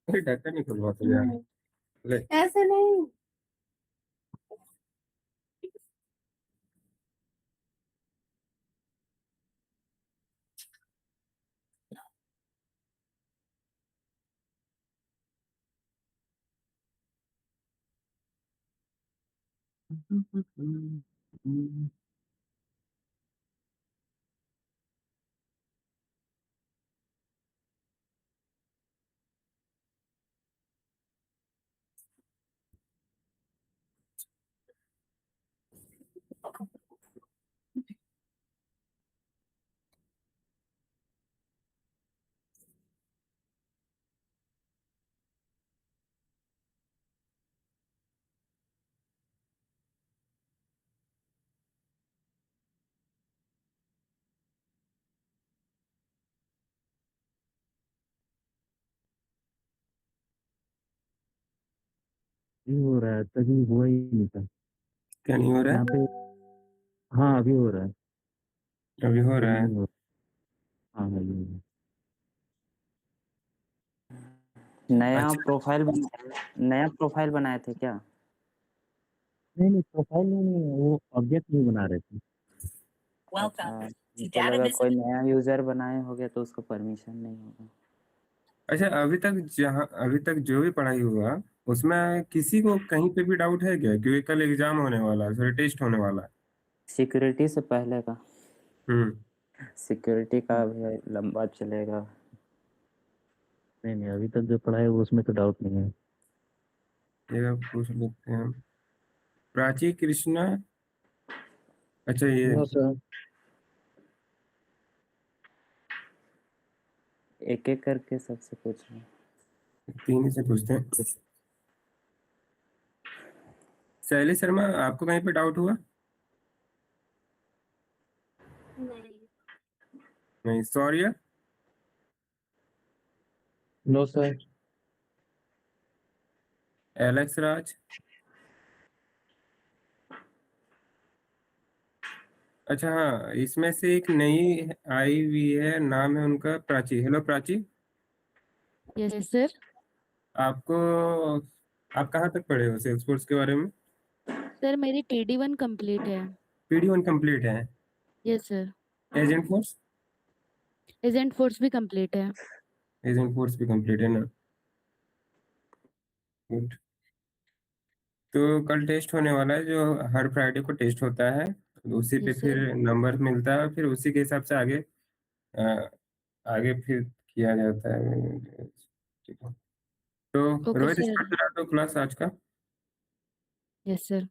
अरे ढक्कन नहीं खुलवा तो यार। ले। ऐसे नहीं। नहीं हो रहा है, तभी हुआ ही नहीं था। क्या नहीं हो रहा यहाँ है? पे। हाँ, अभी हो रहा है। अभी हो रहा अभी है। नहीं हो रहा। हाँ, अभी हो रहा है। अच्छा। नया प्रोफाइल बनाए थे क्या? नहीं नहीं, प्रोफाइल नहीं, वो ऑब्जेक्ट नहीं बना रहे थे। अच्छा, मुझको लगा कोई नया यूजर बनाए होगे तो उसको परमिशन नहीं होगा। अच्छा, अभी तक जो भी पढ़ाई हुआ उसमें किसी को कहीं पे भी डाउट है क्या? क्योंकि कल एग्जाम होने वाला है, सॉरी टेस्ट होने वाला है। सिक्योरिटी से पहले का। हम्म। सिक्योरिटी का भी लंबा चलेगा। नहीं नहीं, अभी तक जो पढ़ा है वो उसमें तो डाउट नहीं है। ये पूछ लेते हैं। प्राची कृष्णा। अच्छा ये नो सर। एक एक करके सबसे पूछ रहे हैं। तीन ही से पूछते हैं। शैली शर्मा, आपको कहीं पे डाउट हुआ? नहीं। नहीं। Shaurya. No sir. Alex Raj. अच्छा हाँ, इसमें से एक नई आई हुई है, नाम है उनका Prachi. Hello Prachi. Yes sir. आपको आप कहाँ तक पढ़े हो सेल्सफोर्स के बारे में? सर मेरी TD1 कंप्लीट है। PD1 कंप्लीट है। Yes sir. Agent force. Agent force भी कंप्लीट है। एजेंट फोर्स भी कंप्लीट है ना? गुड। तो कल टेस्ट होने वाला है, जो हर फ्राइडे को टेस्ट होता है। उसी पे यस फिर सर। नंबर मिलता है, फिर उसी के हिसाब से आगे अ, आगे फिर किया जाता है। ठीक है। तो ओके रोहित सर। स्टार्ट करा दो क्लास आज का। Yes sir.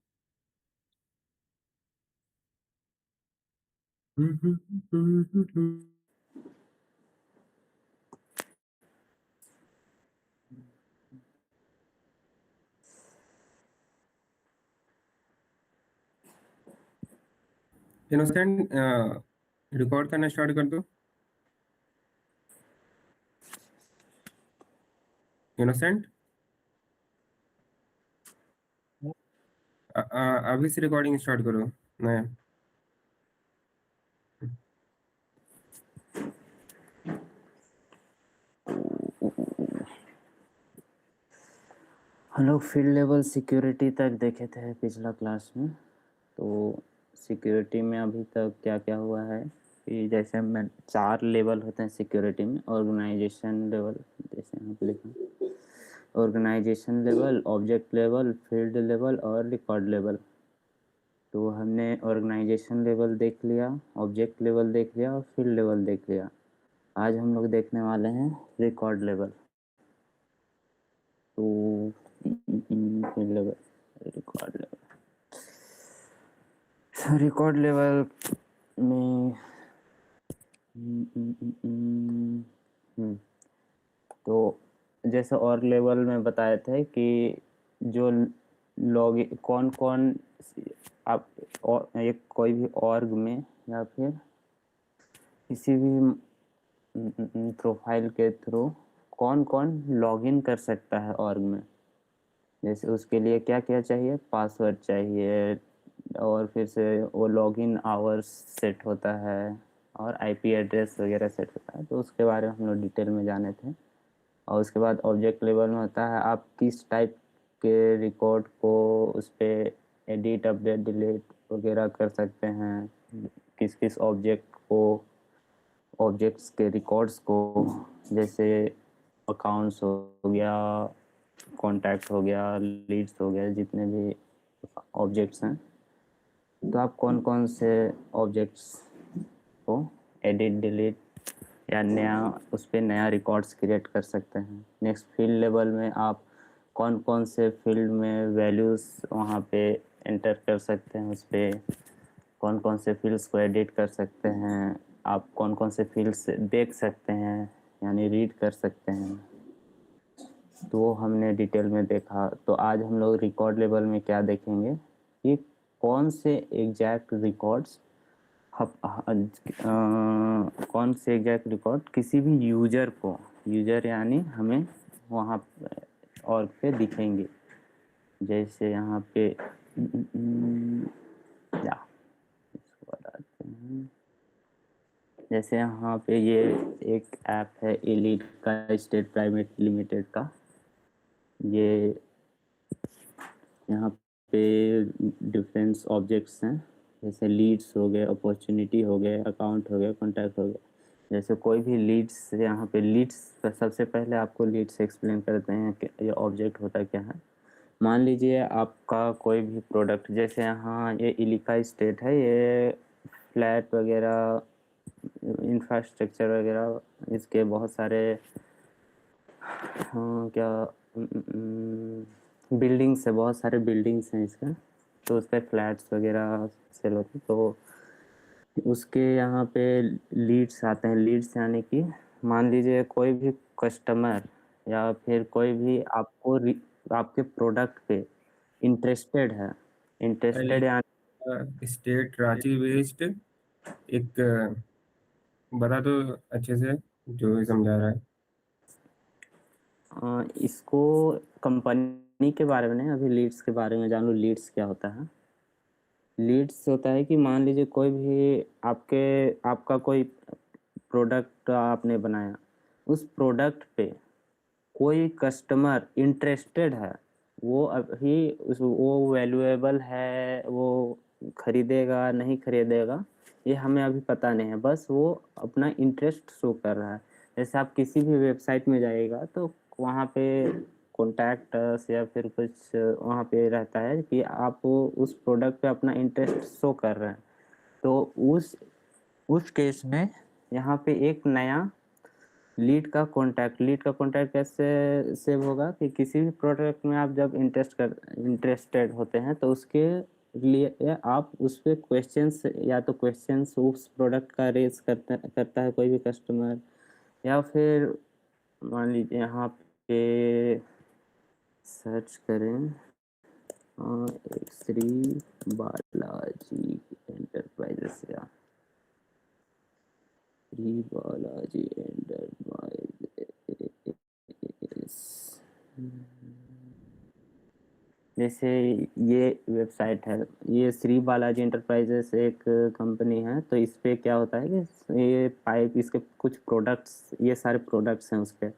इनोसेंट, रिकॉर्ड करना स्टार्ट कर दो। इनोसेंट, अभी से रिकॉर्डिंग स्टार्ट करो नया। हम लोग फील्ड लेवल सिक्योरिटी तक देखे थे पिछला क्लास में। तो सिक्योरिटी में अभी तक क्या क्या हुआ है कि जैसे मैं 4 लेवल होते हैं सिक्योरिटी में। ऑर्गेनाइजेशन लेवल, जैसे यहाँ पे लिखा, organisation level, object level, field level और रिकॉर्ड लेवल। तो हमने ऑर्गेनाइजेशन लेवल देख लिया, ऑब्जेक्ट लेवल देख लिया और फील्ड लेवल देख लिया। आज हम लोग देखने वाले हैं रिकॉर्ड लेवल। तो field level, record level. Record level में तो जैसे और लेवल में बताए थे कि जो लॉग कौन कौन आप और एक कोई भी ऑर्ग में या फिर किसी भी प्रोफाइल के थ्रू कौन कौन लॉगिन कर सकता है ऑर्ग में। जैसे उसके लिए क्या क्या चाहिए, पासवर्ड चाहिए और फिर से वो लॉगिन आवर्स सेट होता है और आईपी एड्रेस वगैरह सेट होता है। तो उसके बारे में हम लोग डिटेल में जाने थे। और उसके बाद ऑब्जेक्ट लेवल में होता है आप किस टाइप के रिकॉर्ड को उस पर एडिट अपडेट डिलीट वगैरह कर सकते हैं, किस किस ऑब्जेक्ट को, ऑब्जेक्ट्स के रिकॉर्ड्स को, जैसे अकाउंट्स हो गया, कॉन्टैक्ट हो गया, लीड्स हो गया, जितने भी ऑब्जेक्ट्स हैं, तो आप कौन कौन से ऑब्जेक्ट्स को एडिट डिलीट या नया उस पर नया रिकॉर्ड्स क्रिएट कर सकते हैं। नेक्स्ट फील्ड लेवल में आप कौन कौन से फील्ड में वैल्यूज़ वहाँ पे एंटर कर सकते हैं, उस पर कौन कौन से फील्ड्स को एडिट कर सकते हैं, आप कौन कौन से फील्ड्स देख सकते हैं यानी रीड कर सकते हैं, तो वो हमने डिटेल में देखा। तो आज हम लोग रिकॉर्ड लेवल में क्या देखेंगे कि कौन से एग्जैक्ट रिकॉर्ड्स कौन से एग्जैक्ट रिकॉर्ड किसी भी यूजर को, यूजर यानी हमें वहाँ और पे दिखेंगे। जैसे यहाँ पे या इसको बताते हैं, जैसे यहाँ पे ये एक ऐप है एलीट का, स्टेट प्राइवेट लिमिटेड का। ये यहाँ पे डिफरेंस ऑब्जेक्ट्स हैं, जैसे लीड्स हो गए, अपॉर्चुनिटी हो गए, अकाउंट हो गए, कॉन्टैक्ट हो गए। जैसे कोई भी लीड्स, यहाँ पे लीड्स सबसे पहले आपको लीड्स एक्सप्लेन करते हैं कि ये ऑब्जेक्ट होता क्या है। मान लीजिए आपका कोई भी प्रोडक्ट, जैसे यहाँ ये इलिका स्टेट है, ये फ्लैट वगैरह, इंफ्रास्ट्रक्चर वगैरह, इसके बहुत सारे क्या बिल्डिंग्स है, बहुत सारे बिल्डिंग्स हैं इसका, तो उस पर फ्लैट्स वगैरह सेल होते हैं। तो उसके यहाँ पे लीड्स आते हैं। लीड्स यानी कि मान लीजिए कोई भी कस्टमर या फिर कोई भी आपको आपके प्रोडक्ट पे इंटरेस्टेड है, इंटरेस्टेड यानी स्टेट रांची बेस्ड एक बता दो अच्छे से जो भी समझा रहा है। इसको कंपनी के बारे में नहीं, अभी लीड्स के बारे में जान लो। लीड्स क्या होता है? लीड्स होता है कि मान लीजिए कोई भी आपका कोई प्रोडक्ट आपने बनाया, उस प्रोडक्ट पे कोई कस्टमर इंटरेस्टेड है, वो अभी वो वैल्यूएबल है, वो खरीदेगा नहीं खरीदेगा ये हमें अभी पता नहीं है, बस वो अपना इंटरेस्ट शो कर रहा है। जैसे आप किसी भी वेबसाइट में जाइएगा तो वहाँ पे कॉन्टैक्ट या फिर कुछ वहाँ पे रहता है कि आप उस प्रोडक्ट पे अपना इंटरेस्ट शो कर रहे हैं। तो उस केस में यहाँ पे एक नया लीड का कॉन्टैक्ट कैसे सेव होगा कि किसी भी प्रोडक्ट में आप जब इंटरेस्टेड होते हैं तो उसके लिए आप उस पर क्वेश्चंस उस प्रोडक्ट का रेज करता है कोई भी कस्टमर, या फिर मान लीजिए यहाँ पे सर्च करें एक श्री बालाजी एंटरप्राइजेस या श्री बालाजी एंटरप्राइजेस, जैसे ये वेबसाइट है, ये श्री बालाजी एंटरप्राइजेस एक कंपनी है। तो इस पे क्या होता है कि ये पाइप, इसके कुछ प्रोडक्ट्स, ये सारे प्रोडक्ट्स हैं उस पर।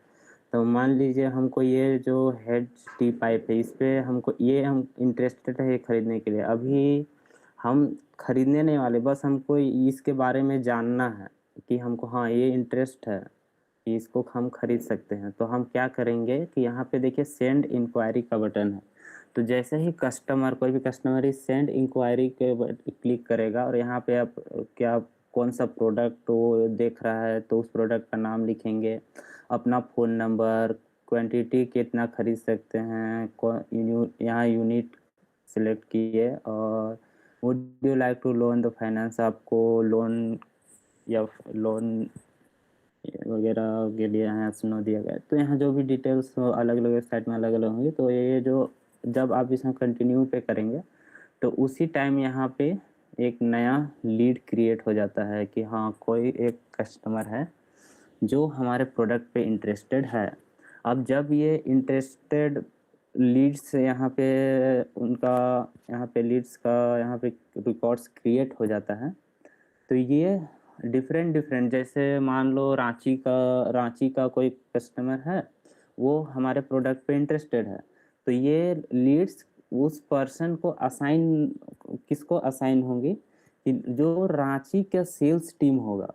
तो मान लीजिए हमको ये जो हेड टी पाइप है, इस पे हम इंटरेस्टेड है ये खरीदने के लिए। अभी हम खरीदने नहीं वाले, बस हमको इसके बारे में जानना है कि हमको हाँ ये इंटरेस्ट है कि इसको हम खरीद सकते हैं। तो हम क्या करेंगे कि यहाँ पे देखिए सेंड इंक्वायरी का बटन है। तो जैसे ही कोई भी कस्टमर इस सेंड इंक्वायरी के क्लिक करेगा और यहाँ पे आप कौन सा प्रोडक्ट वो देख रहा है, तो उस प्रोडक्ट का नाम लिखेंगे, अपना फ़ोन नंबर, क्वांटिटी कितना खरीद सकते हैं, यहाँ यूनिट सिलेक्ट किए, और would you like to loan the finance, आपको लोन वगैरह के लिए यहाँ सुनो दिया गया। तो यहाँ जो भी डिटेल्स अलग अलग वेबसाइट में अलग अलग होंगी, तो ये जो जब आप इसमें कंटिन्यू पे करेंगे तो उसी टाइम यहाँ पे एक नया लीड क्रिएट हो जाता है कि हाँ कोई एक कस्टमर है जो हमारे प्रोडक्ट पे इंटरेस्टेड है। अब जब ये इंटरेस्टेड लीड्स यहाँ पे लीड्स का यहाँ पे रिकॉर्ड्स क्रिएट हो जाता है, तो ये डिफरेंट जैसे मान लो रांची का कोई कस्टमर है, वो हमारे प्रोडक्ट पे इंटरेस्टेड है, तो ये लीड्स उस पर्सन को असाइन, किसको असाइन होंगी कि जो रांची का सेल्स टीम होगा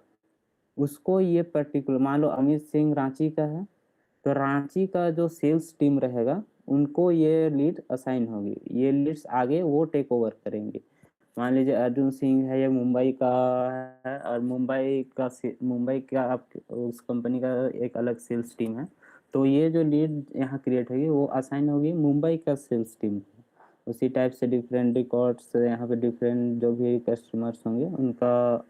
उसको ये पर्टिकुलर, मान लो अमित सिंह रांची का है तो रांची का जो सेल्स टीम रहेगा उनको ये लीड असाइन होगी, ये लीड्स आगे वो टेक ओवर करेंगे। मान लीजिए अर्जुन सिंह है, ये मुंबई का है और मुंबई का आप उस कंपनी का एक अलग सेल्स टीम है, तो ये जो लीड यहाँ क्रिएट होगी वो असाइन होगी मुंबई का सेल्स टीम को। उसी टाइप से डिफरेंट रिकॉर्ड्स यहाँ पे डिफरेंट जो भी कस्टमर्स होंगे उनका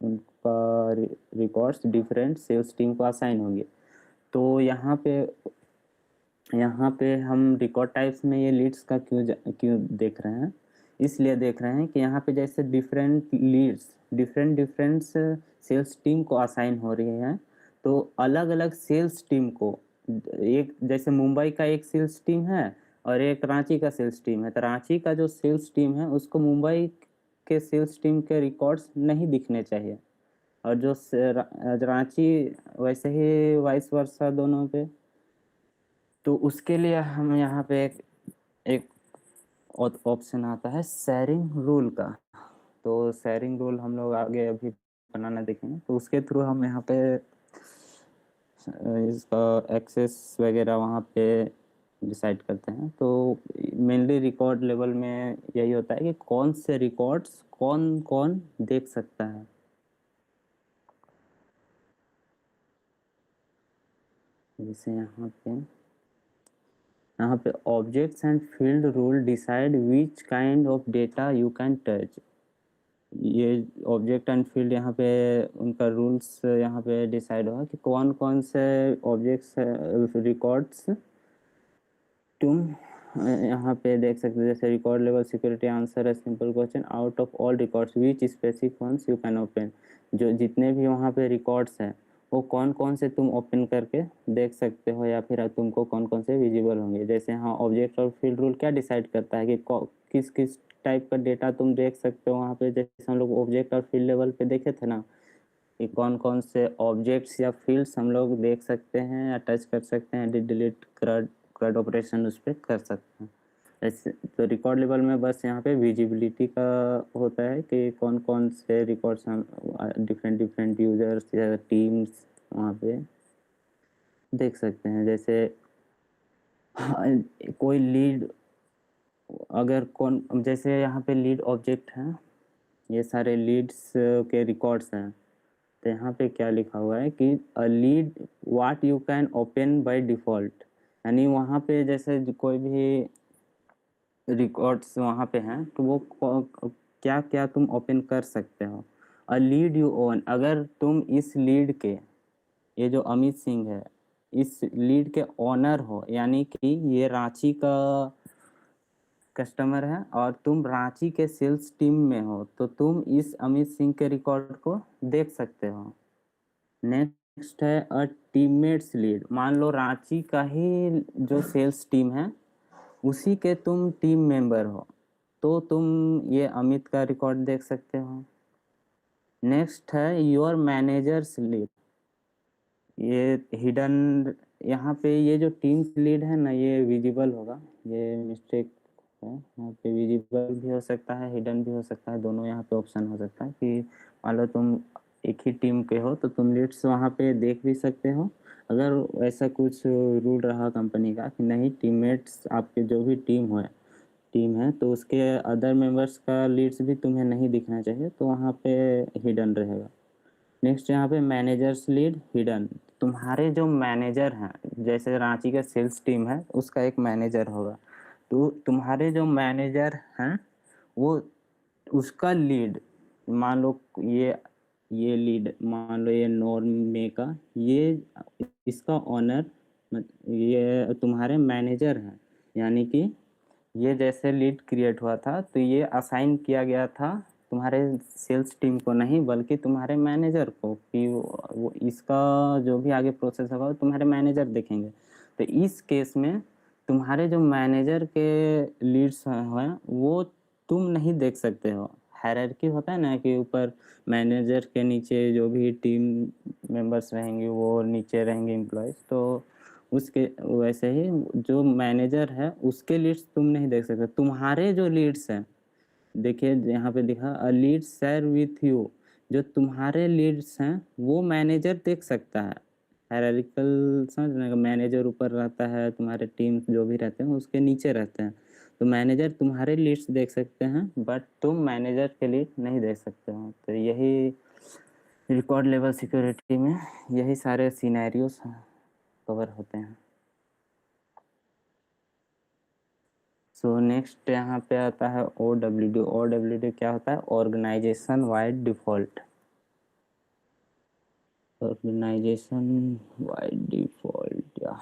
उनका रिकॉर्ड्स डिफरेंट सेल्स टीम को असाइन होंगे। तो यहाँ पे हम रिकॉर्ड टाइप्स में ये लीड्स का क्यों देख रहे हैं, इसलिए देख रहे हैं कि यहाँ पे जैसे different leads different sales team को असाइन हो रही हैं, तो अलग अलग सेल्स टीम को, एक जैसे मुंबई का एक सेल्स टीम है और एक रांची का सेल्स टीम है, तो रांची का जो सेल्स टीम है उसको मुंबई के सेल्स टीम के रिकॉर्ड्स नहीं दिखने चाहिए, और जो रांची वैसे ही वाइस वर्सा दोनों पे। तो उसके लिए हम यहाँ पे एक ऑप्शन आता है शेयरिंग रूल का, तो शेयरिंग रूल हम लोग आगे अभी बनाना देखेंगे, तो उसके थ्रू हम यहाँ पे इसका एक्सेस वगैरह वहाँ पे डिसाइड करते हैं। तो मेनली रिकॉर्ड लेवल में यही होता है कि कौन से रिकॉर्ड्स कौन कौन देख सकता है। जैसे यहाँ पे objects and field rule decide which kind of data you can touch. ये ऑब्जेक्ट एंड फील्ड यहाँ पे उनका रूल्स यहाँ पे डिसाइड होगा कि कौन कौन से ऑब्जेक्ट्स रिकॉर्ड्स तुम यहाँ पे देख सकते हो। जैसे रिकॉर्ड लेवल सिक्योरिटी आंसर है simple question out of all records which specific ones you can open. जो जितने भी वहाँ पे रिकॉर्ड्स हैं वो कौन कौन से तुम ओपन करके देख सकते हो या फिर तुमको कौन कौन से विजिबल होंगे। जैसे हाँ ऑब्जेक्ट और फील्ड रूल क्या डिसाइड करता है कि किस किस टाइप का डेटा तुम देख सकते हो वहाँ पे। जैसे हम लोग ऑब्जेक्ट और फील्ड लेवल पे देखे थे ना कि कौन कौन से ऑब्जेक्ट्स या फील्ड्स हम लोग देख सकते हैं या टच कर सकते हैं, एडिट डिलीट CRUD ऑपरेशन उस पर कर सकते हैं। ऐसे तो रिकॉर्ड लेवल में बस यहाँ पे विजिबिलिटी का होता है कि कौन कौन से रिकॉर्ड्स हम डिफरेंट यूजर्स या टीम्स वहाँ पे देख सकते हैं। जैसे कोई लीड अगर जैसे यहाँ पे लीड ऑब्जेक्ट है, ये सारे लीड्स के रिकॉर्ड्स हैं, तो यहाँ पे क्या लिखा हुआ है कि a lead what you can open by default, यानी वहाँ पे जैसे कोई भी रिकॉर्ड्स वहाँ पे हैं तो वो क्या क्या तुम ओपन कर सकते हो। अ लीड यू ओन, अगर तुम इस लीड के, ये जो अमित सिंह है इस लीड के ओनर हो, यानी कि ये रांची का कस्टमर है और तुम रांची के सेल्स टीम में हो, तो तुम इस अमित सिंह के रिकॉर्ड को देख सकते हो। नेक्स्ट है अ टीममेट्स लीड, मान लो रांची का ही जो सेल्स टीम है उसी के तुम टीम मेंबर हो, तो तुम ये अमित का रिकॉर्ड देख सकते हो। नेक्स्ट है योर मैनेजर्स लीड, ये हिडन, यहाँ पे ये जो टीम लीड है ना ये विजिबल होगा, ये मिस्टेक है, यहाँ पे विजिबल भी हो सकता है हिडन भी हो सकता है, दोनों यहाँ पे ऑप्शन हो सकता है कि मान लो तुम एक ही टीम के हो तो तुम लीड्स वहाँ पे देख भी सकते हो। अगर ऐसा कुछ रूल रहा कंपनी का कि नहीं टीममेट्स आपके जो भी टीम है तो उसके अदर मेंबर्स का लीड्स भी तुम्हें नहीं दिखना चाहिए, तो वहाँ पे हिडन रहेगा। नेक्स्ट यहाँ पे मैनेजर्स लीड हिडन, तुम्हारे जो मैनेजर हैं जैसे रांची का सेल्स टीम है उसका एक मैनेजर होगा, तो तुम्हारे जो मैनेजर हैं वो उसका लीड, मान लो ये लीड मान लो ये नॉर्मे का, ये इसका ऑनर ये तुम्हारे मैनेजर हैं, यानी कि ये जैसे लीड क्रिएट हुआ था तो ये असाइन किया गया था तुम्हारे सेल्स टीम को नहीं बल्कि तुम्हारे मैनेजर को, कि वो इसका जो भी आगे प्रोसेस होगा तुम्हारे मैनेजर देखेंगे। तो इस केस में तुम्हारे जो मैनेजर के लीड्स हैं वो तुम नहीं देख सकते हो। हायरार्की होता है ना कि ऊपर मैनेजर के नीचे जो भी टीम मेंबर्स रहेंगे वो नीचे रहेंगे एम्प्लॉयज़, तो उसके वैसे ही जो मैनेजर है उसके लीड्स तुम नहीं देख सकते। तुम्हारे जो लीड्स हैं, देखिए यहाँ पे दिखा a lead share with you, जो तुम्हारे लीड्स हैं वो मैनेजर देख सकता है। हायरार्किकल समझ रहे हैं, मैनेजर ऊपर रहता है, तुम्हारे टीम जो भी रहते हैं उसके नीचे रहते हैं, तो मैनेजर तुम्हारे लीड्स देख सकते हैं बट तुम मैनेजर के लीड नहीं देख सकते हो। तो यही रिकॉर्ड लेवल सिक्योरिटी में यही सारे सिनेरियोस कवर होते हैं। सो नेक्स्ट यहाँ पे आता है OWD। OWD क्या होता है? Organisation wide default. Organisation wide default, या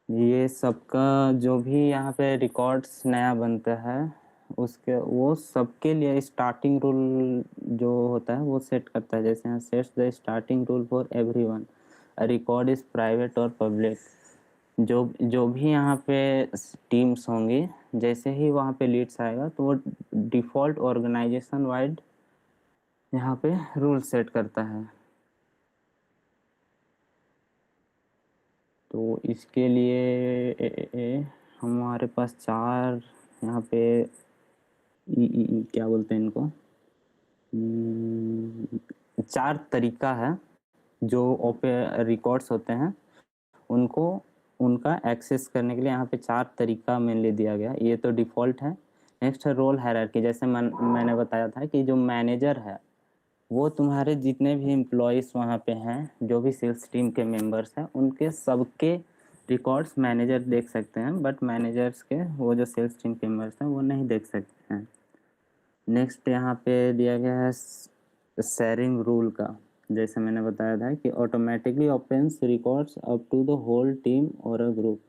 ये सबका जो भी यहाँ पे रिकॉर्ड्स नया बनता है उसके वो सबके लिए स्टार्टिंग रूल जो होता है वो सेट करता है। जैसे यहाँ sets the starting rule for everyone, a record is private और पब्लिक। जो जो भी यहाँ पे टीम्स होंगी, जैसे ही वहाँ पे लीड्स आएगा तो वो डिफ़ॉल्ट ऑर्गेनाइजेशन वाइड यहाँ पे रूल सेट करता है। तो इसके लिए हमारे पास 4 यहाँ पे क्या बोलते हैं इनको, 4 तरीका है जो ओपे रिकॉर्ड्स होते हैं उनको उनका एक्सेस करने के लिए यहाँ पे 4 तरीका मेनली दिया गया। ये तो डिफ़ॉल्ट है। नेक्स्ट है रोल हायरार्की। जैसे मैंने बताया था कि जो मैनेजर है वो तुम्हारे जितने भी एम्प्लॉयज़ वहाँ पे हैं, जो भी सेल्स टीम के मेंबर्स हैं, उनके सबके रिकॉर्ड्स मैनेजर देख सकते हैं बट मैनेजर्स के वो जो सेल्स टीम के मेंबर्स हैं वो नहीं देख सकते हैं। नेक्स्ट यहाँ पे दिया गया है शेयरिंग रूल का। जैसे मैंने बताया था कि automatically opens records up to the whole team और अ ग्रुप।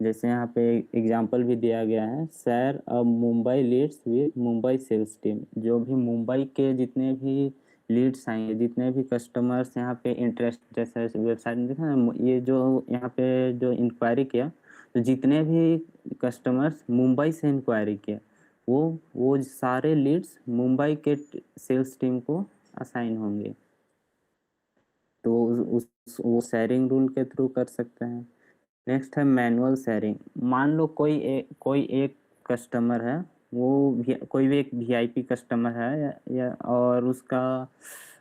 जैसे यहाँ पे एग्जांपल भी दिया गया है, share a Mumbai leads with Mumbai sales team. जो भी मुंबई के जितने भी लीड्स आएंगे, जितने भी कस्टमर्स यहाँ पे इंटरेस्ट, जैसे वेबसाइट में देखा ना, ये जो यहाँ पे जो इंक्वायरी किया, तो जितने भी कस्टमर्स मुंबई से इंक्वायरी किया वो सारे लीड्स मुंबई के सेल्स टीम को असाइन होंगे। तो वो शेयरिंग रूल के थ्रू कर सकते हैं। नेक्स्ट है मैनुअल शेयरिंग। मान लो कोई एक कस्टमर है, वो कोई भी एक VIP कस्टमर है या और उसका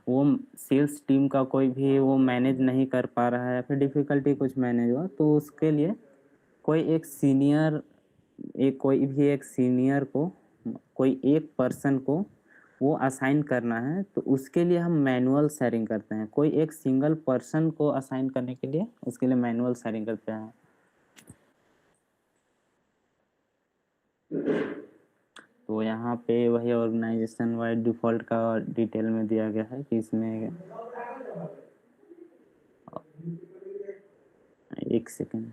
वो सेल्स टीम का कोई भी वो मैनेज नहीं कर पा रहा है या फिर डिफ़िकल्टी कुछ मैनेज हुआ, तो उसके लिए कोई एक सीनियर को, कोई एक पर्सन को वो असाइन करना है, तो उसके लिए हम मैनुअल शेयरिंग करते हैं। कोई एक सिंगल पर्सन को असाइन करने के लिए उसके लिए मैनुअल शेयरिंग करते हैं। तो यहाँ पे वही ऑर्गेनाइजेशन वाइड डिफ़ॉल्ट का डिटेल में दिया गया है कि इसमें एक सेकेंड।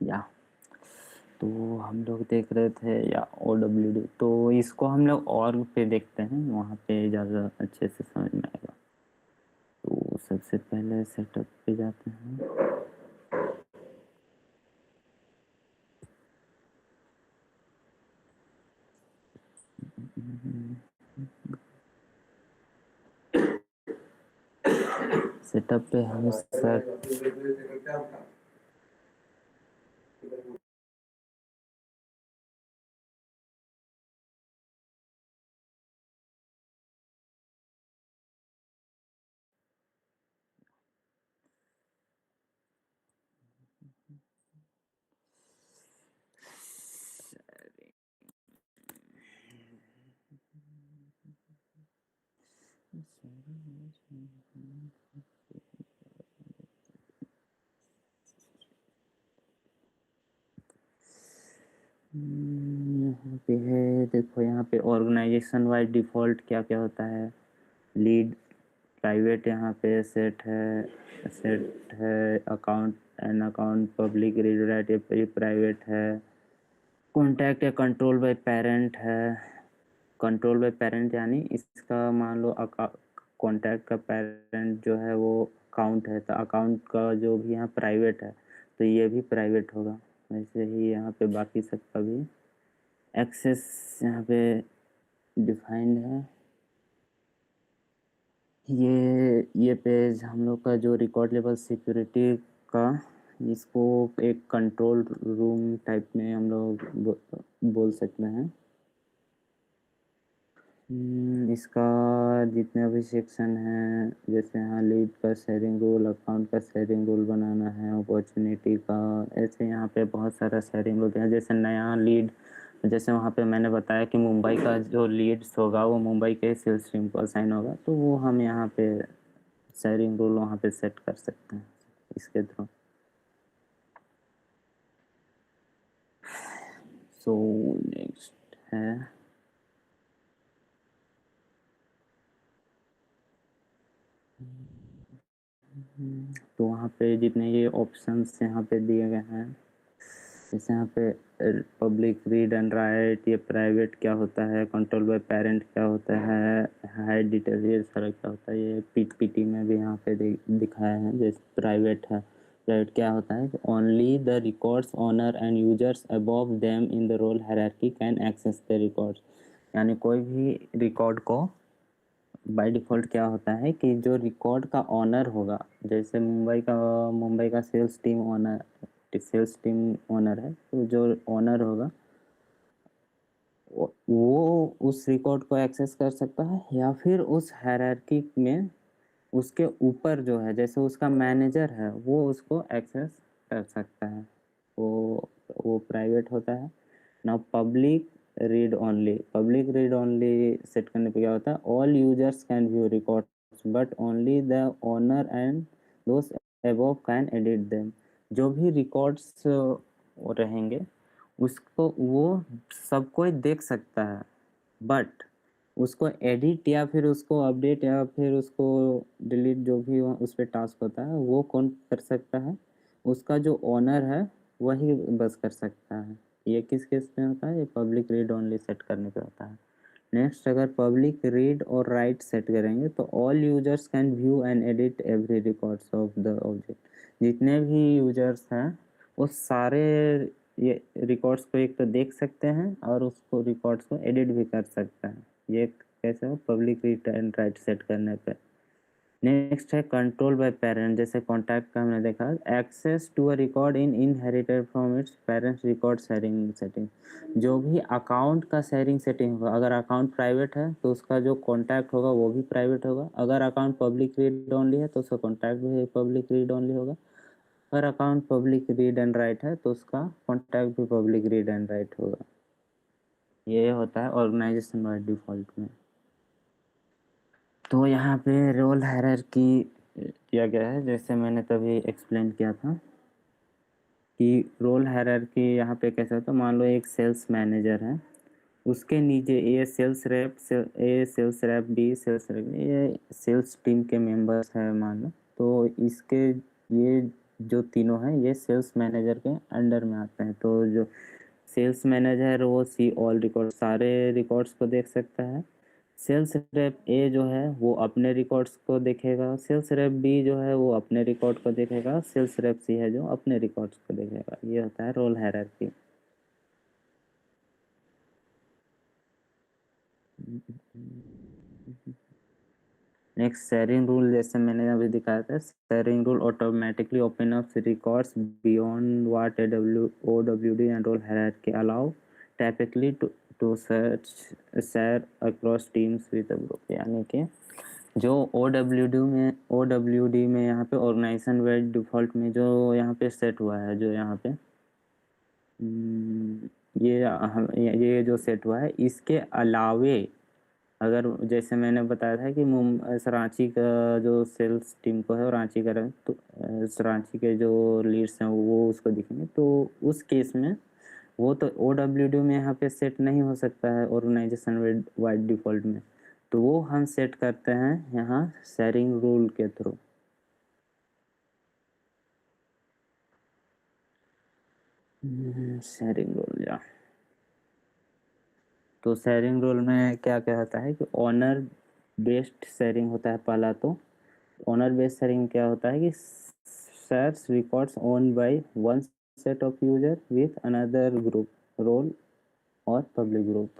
या तो हम लोग देख रहे थे या OWD, तो इसको हम लोग ऑर्ग पे देखते हैं, वहाँ पे ज़्यादा अच्छे से समझ में आएगा। तो सबसे पहले सेटअप पे जाते हैं। सेटअप पे हम यहाँ पे है, देखो यहाँ पे ऑर्गेनाइजेशन वाइज डिफ़ॉल्ट क्या क्या होता है। लीड प्राइवेट यहाँ पे सेट है account and account public read write ये प्राइवेट है। कॉन्टैक्ट या कंट्रोल बाय पेरेंट है। कंट्रोल बाय पेरेंट यानी इसका मान लो कॉन्टैक्ट का पेरेंट जो है वो अकाउंट है, तो अकाउंट का जो भी यहाँ प्राइवेट है तो ये भी प्राइवेट होगा। वैसे ही यहाँ पे बाकी सबका भी एक्सेस यहाँ पे डिफाइंड है। ये पेज हम लोग का जो रिकॉर्ड लेवल सिक्योरिटी का, इसको एक कंट्रोल रूम टाइप में हम लोग बोल सकते हैं। इसका जितने भी सेक्शन हैं, जैसे यहाँ लीड का शेयरिंग रूल, अकाउंट का शेयरिंग रूल बनाना है, अपॉर्चुनिटी का, ऐसे यहाँ पे बहुत सारा शेयरिंग रूल है। जैसे नया लीड, जैसे वहाँ पे मैंने बताया कि मुंबई का जो लीड्स होगा वो मुंबई के सेल्स टीम को असाइन होगा, तो वो हम यहाँ पे शेयरिंग रूल वहाँ पे सेट कर सकते हैं इसके थ्रू। सो नेक्स्ट है तो वहाँ पे जितने ये ऑप्शंस यहाँ पे दिए गए हैं, जैसे यहाँ पे पब्लिक रीड एंड राइट, ये प्राइवेट क्या होता है, कंट्रोल बाय पेरेंट क्या होता है, हाइड डिटेल ये सारा क्या होता है, ये पीपीटी में भी यहाँ पे दिखाया है। जैसे प्राइवेट है, प्राइवेट क्या होता है, only the records owner and users above them in the role hierarchy can access the records. यानी कोई भी रिकॉर्ड को बाय डिफ़ॉल्ट क्या होता है कि जो रिकॉर्ड का ऑनर होगा, जैसे मुंबई का सेल्स टीम ओनर है, तो जो ऑनर होगा वो उस रिकॉर्ड को एक्सेस कर सकता है, या फिर उस हायरार्की में उसके ऊपर जो है, जैसे उसका मैनेजर है, वो उसको एक्सेस कर सकता है। वो प्राइवेट होता है ना। पब्लिक रीड ओनली सेट करने पे क्या होता है, all users can view records but only the owner and those above can edit them. जो भी रिकॉर्ड्स रहेंगे उसको वो सब कोई देख सकता है, बट उसको एडिट या फिर उसको अपडेट या फिर उसको डिलीट जो भी उस पर टास्क होता है वो कौन कर सकता है, उसका जो ओनर है वही बस कर सकता है। ये किस केस में होता है, ये पब्लिक रीड ओनली सेट करने पे होता है। नेक्स्ट, अगर पब्लिक रीड और राइट सेट करेंगे तो all users can view and edit every records of the object. जितने भी यूजर्स हैं वो सारे ये रिकॉर्ड्स को एक तो देख सकते हैं और उसको रिकॉर्ड्स को एडिट भी कर सकते हैं। ये कैसे हो, public read and write set करने पे। नेक्स्ट है कंट्रोल बाय पेरेंट। जैसे कॉन्टैक्ट का हमने देखा, access to a record in inherited from its parents record sharing setting. जो भी अकाउंट का शेयरिंग सेटिंग होगा, अगर अकाउंट प्राइवेट है तो उसका जो कॉन्टैक्ट होगा वो भी प्राइवेट होगा। अगर अकाउंट पब्लिक रीड ओनली है तो उसका कॉन्टैक्ट भी पब्लिक रीड ओनली होगा। अगर account public read and right है तो उसका कॉन्टैक्ट भी पब्लिक रीड एंड राइट होगा। ये होता है ऑर्गेनाइजेशन बाय डिफ़ॉल्ट में। तो यहाँ पे रोल हायरार्की किया गया है, जैसे मैंने तभी एक्सप्लेन किया था कि रोल हायरार्की यहाँ पे कैसे होता है। मान लो एक सेल्स मैनेजर है, उसके नीचे A sales rep, B sales rep, ये सेल्स टीम के मेंबर्स हैं मान लो। तो इसके ये जो तीनों हैं ये सेल्स मैनेजर के अंडर में आते हैं। तो जो सेल्स मैनेजर वो सी ऑल रिकॉर्ड, सारे रिकॉर्ड्स को देख सकता है। सेल्स रेप ए जो है वो अपने रिकॉर्ड्स को देखेगा, सेल्स रेप बी जो है वो अपने रिकॉर्ड को देखेगा, सेल्स रेप सी है जो अपने रिकॉर्ड्स को देखेगा। ये होता है role hierarchy. Next sharing rule, जैसे मैंने अभी दिखाया था, sharing rule automatically open up records beyond what OWD and role hierarchy allow typically to search share across teams with a group. यानी कि जो OWD में यहाँ पे ऑर्गेनाइजेशन वाइड डिफ़ॉल्ट में जो यहाँ पे सेट हुआ है, जो यहाँ पे ये जो सेट हुआ है, इसके अलावे अगर जैसे मैंने बताया था कि रांची का जो सेल्स टीम को है और रांची का तो रांची के जो लीड्स हैं वो उसको दिखेंगे, तो उस केस में वो तो OWD में यहाँ पे सेट नहीं हो सकता है ऑर्गेनाइजेशन वाइड डिफ़ॉल्ट में, तो वो हम सेट करते हैं यहाँ शेयरिंग रूल के थ्रू। शेयरिंग रूल या तो शेयरिंग रूल में क्या क्या होता है कि ओनर बेस्ड शेयरिंग होता है पहला। तो ओनर बेस्ड शेयरिंग क्या होता है कि shares records own by one set of user with another group role और पब्लिक ग्रुप।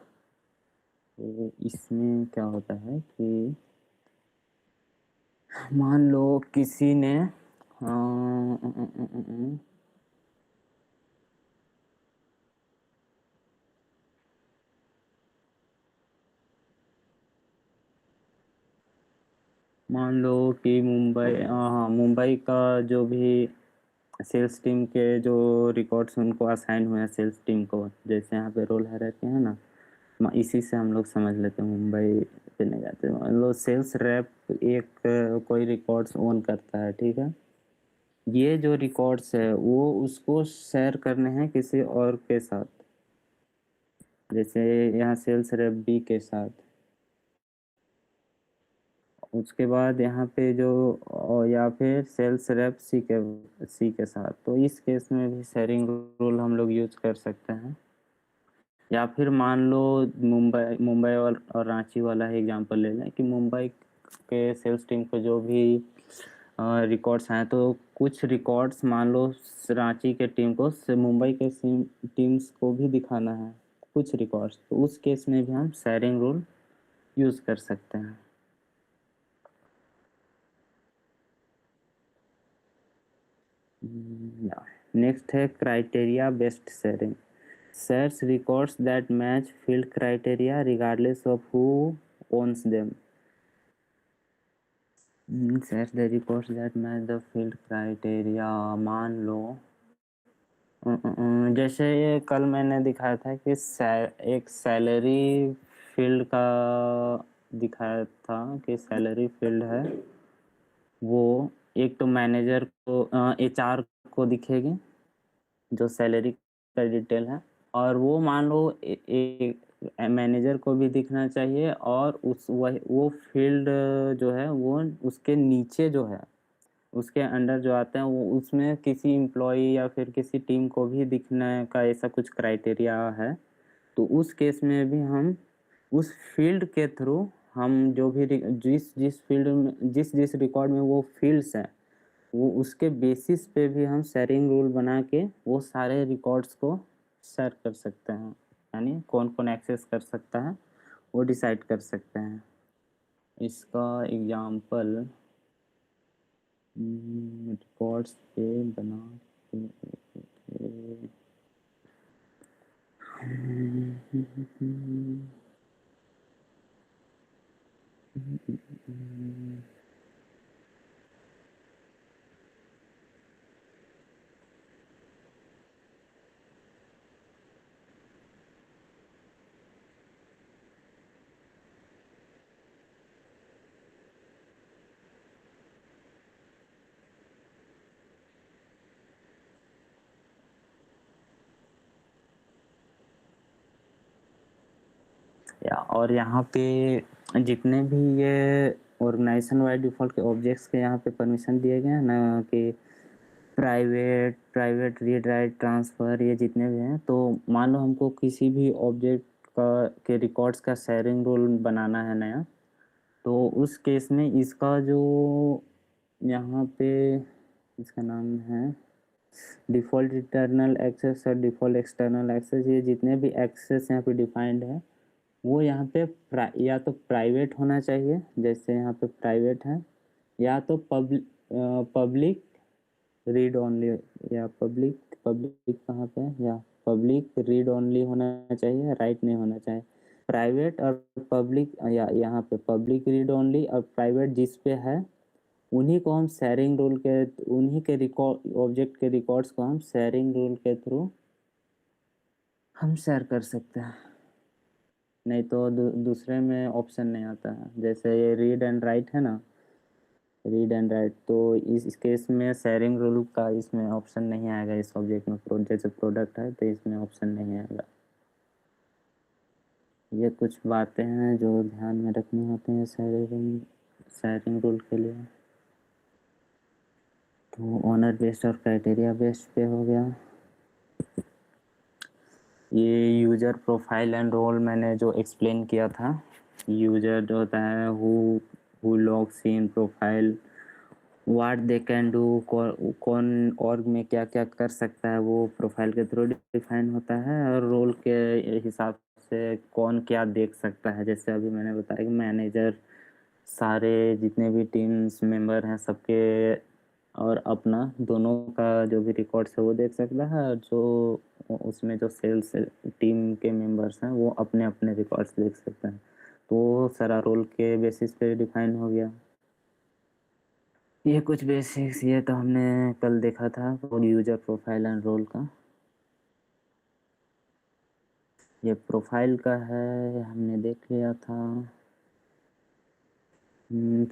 तो इसमें क्या होता है कि मान लो किसी ने मान लो कि मुंबई का जो भी सेल्स टीम के जो रिकॉर्ड्स उनको असाइन हुए हैं सेल्स टीम को, जैसे यहाँ पे रोल हायरार्की है ना, इसी से हम लोग समझ लेते हैं मुंबई पे नहीं जाते। मान लो सेल्स रैप एक कोई रिकॉर्ड्स ओन करता है, ठीक है। ये जो रिकॉर्ड्स है वो उसको शेयर करने हैं किसी और के साथ, जैसे यहाँ सेल्स रैप बी के साथ। उसके बाद यहाँ पे जो या फिर सेल्स रैप सी के साथ, तो इस केस में भी शेयरिंग रूल हम लोग यूज कर सकते हैं। या फिर मान लो मुंबई और रांची वाला ही एग्जांपल ले लें कि मुंबई के सेल्स टीम को जो भी रिकॉर्ड्स हैं, तो कुछ रिकॉर्ड्स मान लो रांची के टीम को मुंबई के टीम्स को भी दिखाना है कुछ रिकॉर्ड्स, तो उस केस में भी हम शेयरिंग रूल यूज कर सकते हैं। नेक्स्ट है criteria based sharing. Shares records that match field criteria regardless of who owns them. Shares the records that match the field criteria। मान लो जैसे कल मैंने दिखाया था कि एक सैलरी फील्ड का दिखाया था कि सैलरी फील्ड है वो एक तो मैनेजर को HR को दिखेगी जो सैलरी का डिटेल है, और वो मान लो मैनेजर को भी दिखना चाहिए, और वो फील्ड जो है वो उसके नीचे जो है उसके अंडर जो आते हैं वो उसमें किसी एम्प्लॉय या फिर किसी टीम को भी दिखने का ऐसा कुछ क्राइटेरिया है। तो उस केस में भी हम उस फील्ड के थ्रू हम जो भी जिस फील्ड में जिस रिकॉर्ड में वो फील्ड्स हैं वो उसके बेसिस पे भी हम शेयरिंग रूल बना के वो सारे रिकॉर्ड्स को शेयर कर सकते हैं, यानी कौन कौन एक्सेस कर सकता है वो डिसाइड कर सकते हैं। इसका एग्जांपल रिकॉर्ड्स पे बना और यहाँ पे जितने भी ये ऑर्गेनाइजेशन वाइड डिफॉल्ट के ऑब्जेक्ट्स के यहाँ पे परमिशन दिए गए हैं ना कि प्राइवेट रीड राइट ट्रांसफ़र, ये जितने भी हैं, तो मान लो हमको किसी भी ऑब्जेक्ट के रिकॉर्ड्स का शेयरिंग रूल बनाना है नया, तो उस केस में इसका जो यहाँ पे इसका नाम है डिफ़ॉल्ट इंटरनल एक्सेस और डिफ़ॉल्ट एक्सटर्नल एक्सेस, ये जितने भी एक्सेस यहाँ पे डिफाइंड है वो यहाँ पे या तो प्राइवेट होना चाहिए, जैसे यहाँ पे प्राइवेट है, या तो पब्लिक रीड ओनली, या पब्लिक कहाँ पे है, या पब्लिक रीड ओनली होना चाहिए, राइट नहीं होना चाहिए। प्राइवेट और पब्लिक, या यहाँ पे पब्लिक रीड ओनली और प्राइवेट जिस पे है उन्हीं को हम शेयरिंग रूल के उन्हीं के रिकॉर्ड ऑब्जेक्ट के रिकॉर्ड्स को हम शेयरिंग रूल के थ्रू हम शेयर कर सकते हैं। नहीं तो दूसरे में ऑप्शन नहीं आता है। जैसे ये रीड एंड राइट है ना, रीड एंड राइट, तो इस केस में शेयरिंग रूल का इसमें ऑप्शन नहीं आएगा इस ऑब्जेक्ट में। जैसे प्रोडक्ट है तो इसमें ऑप्शन नहीं आएगा। ये कुछ बातें हैं जो ध्यान में रखनी होती हैं शेयरिंग रूल के लिए। तो ऑनर बेस्ड और क्राइटेरिया बेस्ड पे हो गया। ये यूजर प्रोफाइल एंड रोल मैंने जो एक्सप्लेन किया था, यूजर जो होता है who logs in profile, what they can do, कौन ऑर्ग में क्या क्या कर सकता है वो प्रोफाइल के थ्रू डिफाइन होता है। और रोल के हिसाब से कौन क्या देख सकता है। जैसे अभी मैंने बताया कि मैनेजर सारे जितने भी टीम्स मेंबर हैं सबके और अपना दोनों का जो भी रिकॉर्ड्स है वो देख सकता है, और जो उसमें जो सेल्स टीम के मेंबर्स हैं वो अपने अपने रिकॉर्ड्स देख सकते हैं। तो सारा रोल के बेसिस पे डिफाइन हो गया। ये कुछ बेसिक्स ये तो हमने कल देखा था यूजर प्रोफाइल एंड रोल का। ये प्रोफाइल का है, हमने देख लिया था।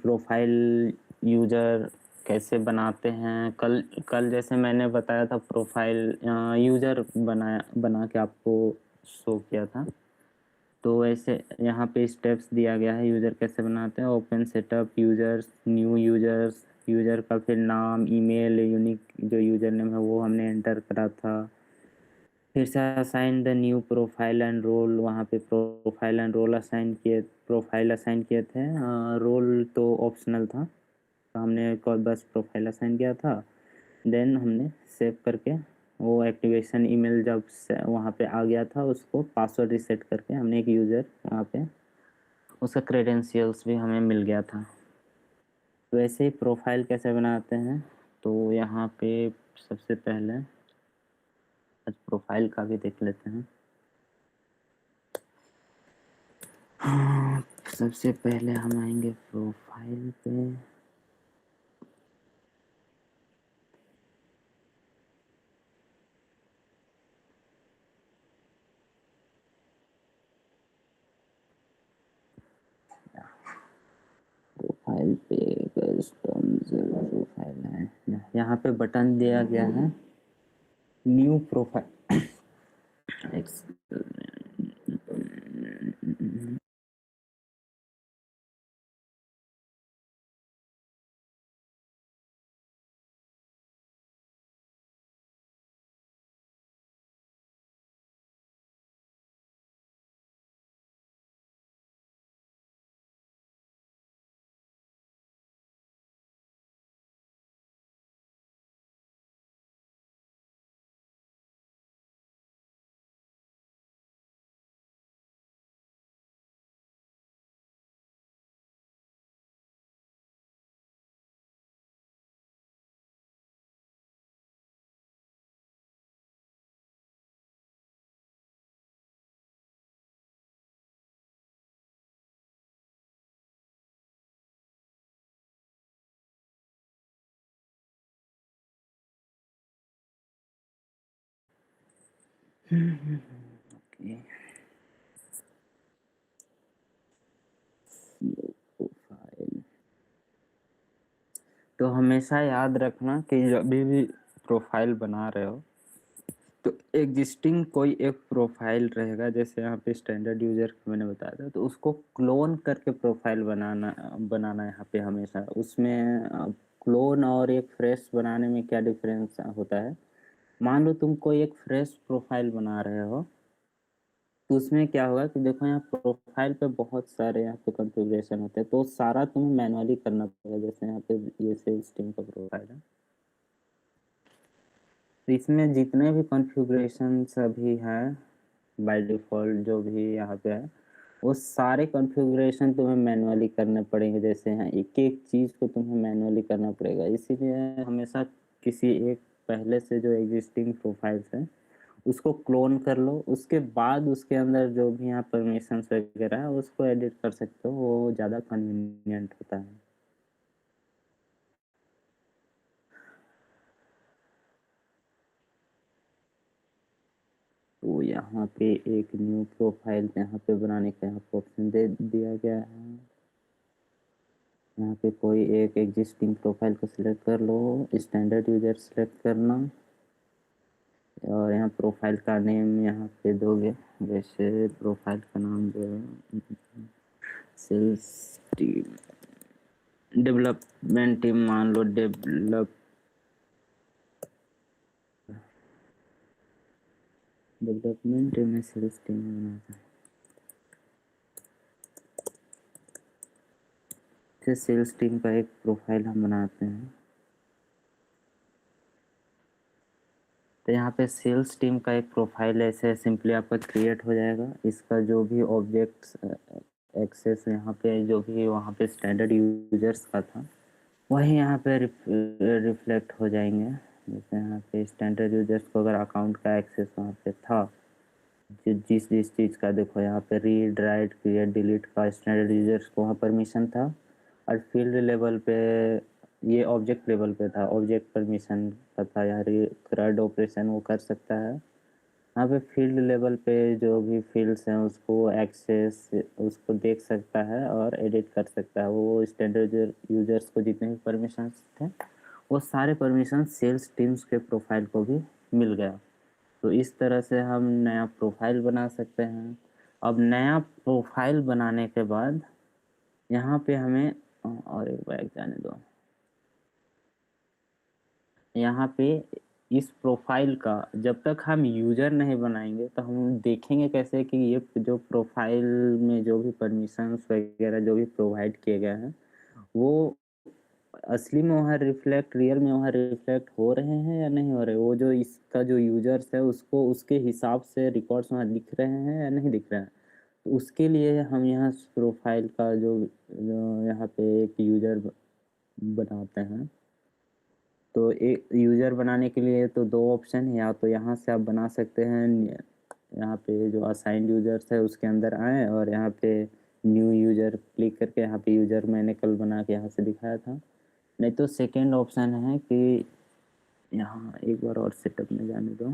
प्रोफाइल यूजर कैसे बनाते हैं, कल जैसे मैंने बताया था प्रोफाइल यूजर बना के आपको शो किया था। तो वैसे यहाँ पे स्टेप्स दिया गया है यूज़र कैसे बनाते हैं। Open setup users, new users, user का फिर नाम, ईमेल, यूनिक जो यूज़र नेम है वो हमने एंटर करा था। फिर से assign the new profile and role, वहाँ पे profile and role profile assign किए थे। रोल तो ऑप्शनल था, तो हमने बस प्रोफाइल असाइन किया था। देन हमने सेव करके वो एक्टिवेशन ईमेल जब वहाँ पे आ गया था उसको पासवर्ड रिसेट करके हमने एक यूज़र वहाँ पे उसका क्रेडेंशियल्स भी हमें मिल गया था। तो ऐसे ही प्रोफाइल कैसे बनाते हैं, तो यहाँ पे सबसे पहले आज प्रोफाइल का भी देख लेते हैं। सबसे पहले हम आएंगे प्रोफाइल पे। प्रोफाइल पे कस्टम प्रोफाइल है, यहाँ पे बटन दिया गया है न्यू प्रोफाइल। ओके, प्रोफाइल तो हमेशा याद रखना कि जब भी प्रोफाइल बना रहे हो तो एग्जिस्टिंग कोई एक प्रोफाइल रहेगा। जैसे यहाँ पे स्टैंडर्ड यूजर मैंने बताया था, तो उसको क्लोन करके प्रोफाइल बनाना यहाँ पे हमेशा। उसमें क्लोन और एक फ्रेश बनाने में क्या डिफरेंस होता है। मान लो तुम कोई एक फ्रेश प्रोफाइल बना रहे हो, तो उसमें क्या होगा कि देखो यहाँ प्रोफाइल पे बहुत सारे यहाँ पे कॉन्फ़िगरेशन होते हैं, तो सारा तुम्हें मैनुअली करना पड़ेगा। जैसे यहाँ पे ये सेल्स टीम का प्रोफाइल है, तो इसमें जितने भी कॉन्फ़िगरेशन अभी हैं बाय डिफ़ॉल्ट जो भी यहाँ पे है, वो सारे कॉन्फ़िगरेशन तुम्हें मैनुअली करने पड़ेंगे। जैसे यहाँ एक एक चीज़ को तुम्हें मैनुअली करना पड़ेगा। इसीलिए हमेशा किसी एक पहले से जो एग्जिस्टिंग प्रोफाइल्स है उसको क्लोन कर लो, उसके बाद उसके अंदर जो भी यहाँ परमिशंस वगैरह है उसको एडिट कर सकते हो, वो ज़्यादा कन्वीनियंट होता है। तो यहाँ पे एक न्यू प्रोफाइल यहाँ पे बनाने का यहाँ पे ऑप्शन दे दिया गया है। यहाँ पे कोई एक एग्जिस्टिंग प्रोफाइल को सिलेक्ट कर लो, स्टैंडर्ड यूजर सिलेक्ट करना और यहाँ प्रोफाइल का नेम यहाँ पे दोगे। जैसे प्रोफाइल का नाम जो है सेल्स टीम डेवलपमेंट टीम मान लो, डेवलपमेंट टीम में सेल्स टीम बनाता है। सेल्स टीम का एक प्रोफाइल हम बनाते हैं। तो यहाँ पे सेल्स टीम का एक प्रोफाइल ऐसे सिंपली आपका क्रिएट हो जाएगा। इसका जो भी ऑब्जेक्ट्स एक्सेस यहाँ पे जो भी वहाँ पे स्टैंडर्ड यूजर्स का था वही यहाँ पे रिफ्लेक्ट हो जाएंगे। जैसे यहाँ पे स्टैंडर्ड यूजर्स को अगर अकाउंट का एक्सेस वहाँ पे था, जिस चीज़ का देखो यहाँ पे रीड राइट क्रिएट डिलीट का स्टैंडर्ड यूजर्स को वहाँ परमिशन था, और फील्ड लेवल पे ये ऑब्जेक्ट लेवल पे था, ऑब्जेक्ट परमिशन का था। यहाँ CRUD ऑपरेशन वो कर सकता है। यहाँ पे फील्ड लेवल पे जो भी फील्ड्स हैं उसको एक्सेस उसको देख सकता है और एडिट कर सकता है। वो स्टैंडर्ड यूजर्स को जितने भी परमिशन थे वो सारे परमिशन सेल्स टीम्स के प्रोफाइल को भी मिल गया। तो इस तरह से हम नया प्रोफाइल बना सकते हैं। अब नया प्रोफाइल बनाने के बाद यहाँ पे हमें और एक बार जाने दो, यहाँ पे इस प्रोफाइल का जब तक हम यूजर नहीं बनाएंगे तो हम देखेंगे कैसे कि ये जो प्रोफाइल में जो भी परमिशंस वगैरह जो भी प्रोवाइड किए गए हैं वो असली में वहाँ रिफ्लेक्ट रियल में वहाँ रिफ्लेक्ट हो रहे हैं या नहीं हो रहे। वो जो इसका जो यूजर्स है उसको उसके हिसाब से रिकॉर्ड्स वहाँ दिख रहे हैं या नहीं दिख रहे हैं। तो उसके लिए हम यहाँ प्रोफाइल का जो यहाँ पे एक यूजर बनाते हैं। तो एक यूजर बनाने के लिए तो दो ऑप्शन है, या तो यहाँ से आप बना सकते हैं, यहाँ पे जो असाइंड यूजर्स है उसके अंदर आए और यहाँ पे न्यू यूजर क्लिक करके यहाँ पे यूजर मैंने कल बना के यहाँ से दिखाया था। नहीं तो सेकेंड ऑप्शन है कि यहाँ एक बार और सेटअप में जाने दो।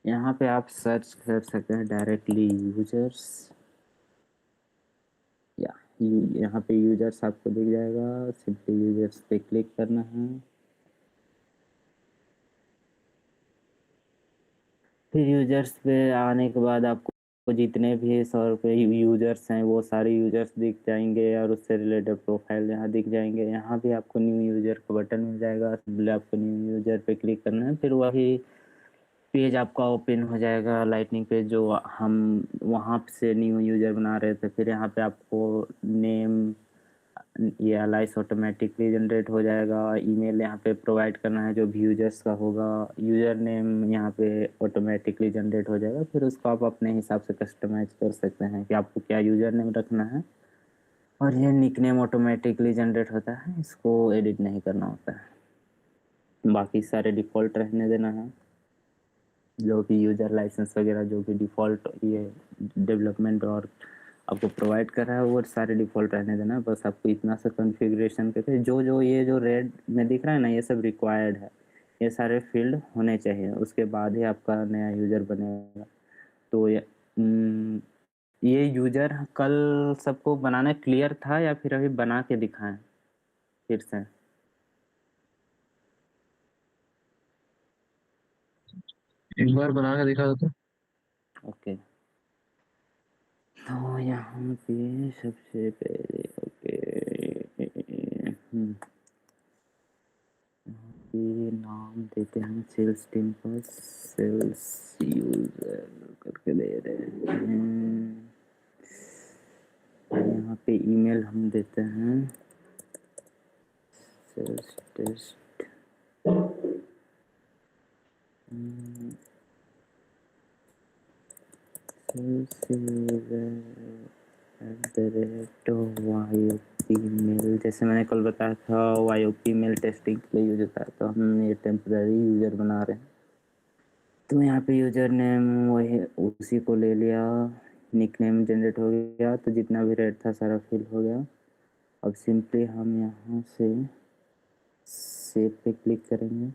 यहाँ पे आप सर्च कर सकते हैं डायरेक्टली यूजर्स, या यहाँ पे यूजर्स आपको दिख जाएगा। सिंपली यूजर्स पे क्लिक करना है। फिर यूजर्स पे आने के बाद आपको जितने भी 100 रुपये यूजर्स हैं वो सारे यूजर्स दिख जाएंगे और उससे रिलेटेड प्रोफाइल यहाँ दिख जाएंगे। यहाँ भी आपको न्यू यूजर का बटन मिल जाएगा, सिंपली आपको न्यू यूजर पे क्लिक करना है। फिर वही पेज आपका ओपन हो जाएगा, लाइटनिंग पेज जो हम वहाँ से न्यू यूजर बना रहे थे। फिर यहाँ पे आपको नेम ये अलाइस ऑटोमेटिकली जनरेट हो जाएगा। ईमेल यहाँ पे प्रोवाइड करना है जो भी यूजर्स का होगा। यूजर नेम यहाँ पे ऑटोमेटिकली जनरेट हो जाएगा। फिर उसको आप अपने हिसाब से कस्टमाइज कर सकते हैं कि आपको क्या यूजर नेम रखना है। और ये निक नेम ऑटोमेटिकली जनरेट होता है, इसको एडिट नहीं करना होता है। बाकी सारे डिफ़ॉल्ट रहने देना है। जो भी यूजर लाइसेंस वगैरह जो भी डिफ़ॉल्ट ये डेवलपमेंट और आपको प्रोवाइड कर रहा है वो सारे डिफ़ॉल्ट रहने देना है। बस आपको इतना सा कॉन्फ़िगरेशन करके जो ये जो रेड में दिख रहा है ना ये सब रिक्वायर्ड है, ये सारे फील्ड होने चाहिए, उसके बाद ही आपका नया यूज़र बनेगा। तो ये यूज़र कल सबको बनाना क्लियर था या फिर अभी बना के दिखाएं फिर से? एक बार बना के दिखा दो। ओके, तो यहाँ पे सबसे पहले ओके ये नाम देते हैं सेल्स टीम का, सेल्स यूजर करके दे रहे हैं। यहाँ पे ईमेल हम देते हैं सेल्स टेस्ट @YOPmail, जैसे मैंने कल बताया था YOPmail टेस्टिंग के लिए यूज होता है। तो हम ये टेम्पररी यूज़र बना रहे हैं। तो यहाँ पे यूज़र नेम वही उसी को ले लिया, निक नेम जनरेट हो गया, तो जितना भी रेट था सारा फिल हो गया। अब सिंपली हम यहाँ से सेव पे क्लिक करेंगे।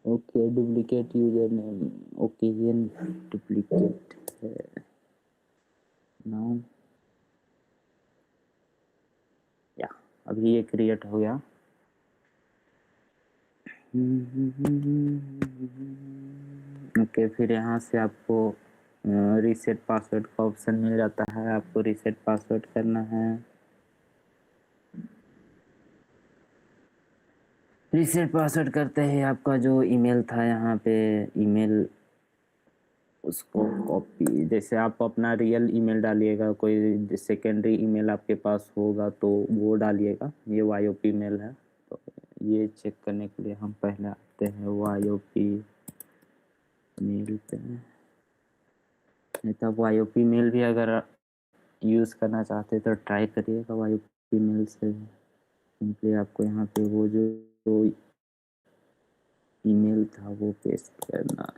Okay, duplicate user name, okay ये डुप्लीकेट है। नाउ या अभी ये क्रिएट हो गया। ओके, फिर यहाँ से आपको रीसेट पासवर्ड का ऑप्शन मिल जाता है, आपको रीसेट पासवर्ड करना है। रीसेट पासवर्ड करते ही आपका जो ईमेल था यहाँ पे ईमेल, उसको कॉपी, जैसे आप अपना रियल ईमेल डालिएगा, कोई सेकेंडरी ईमेल आपके पास होगा तो वो डालिएगा। ये वाईओपी मेल है, तो ये चेक करने के लिए हम पहले आते हैं वाईओपी मेल पे। नहीं तो वाईओपी मेल भी अगर यूज़ करना चाहते तो ट्राई करिएगा वाईओपी मेल से। सिंपली आपको यहाँ पे वो जो ईमेल था वो पेस्ट करना है।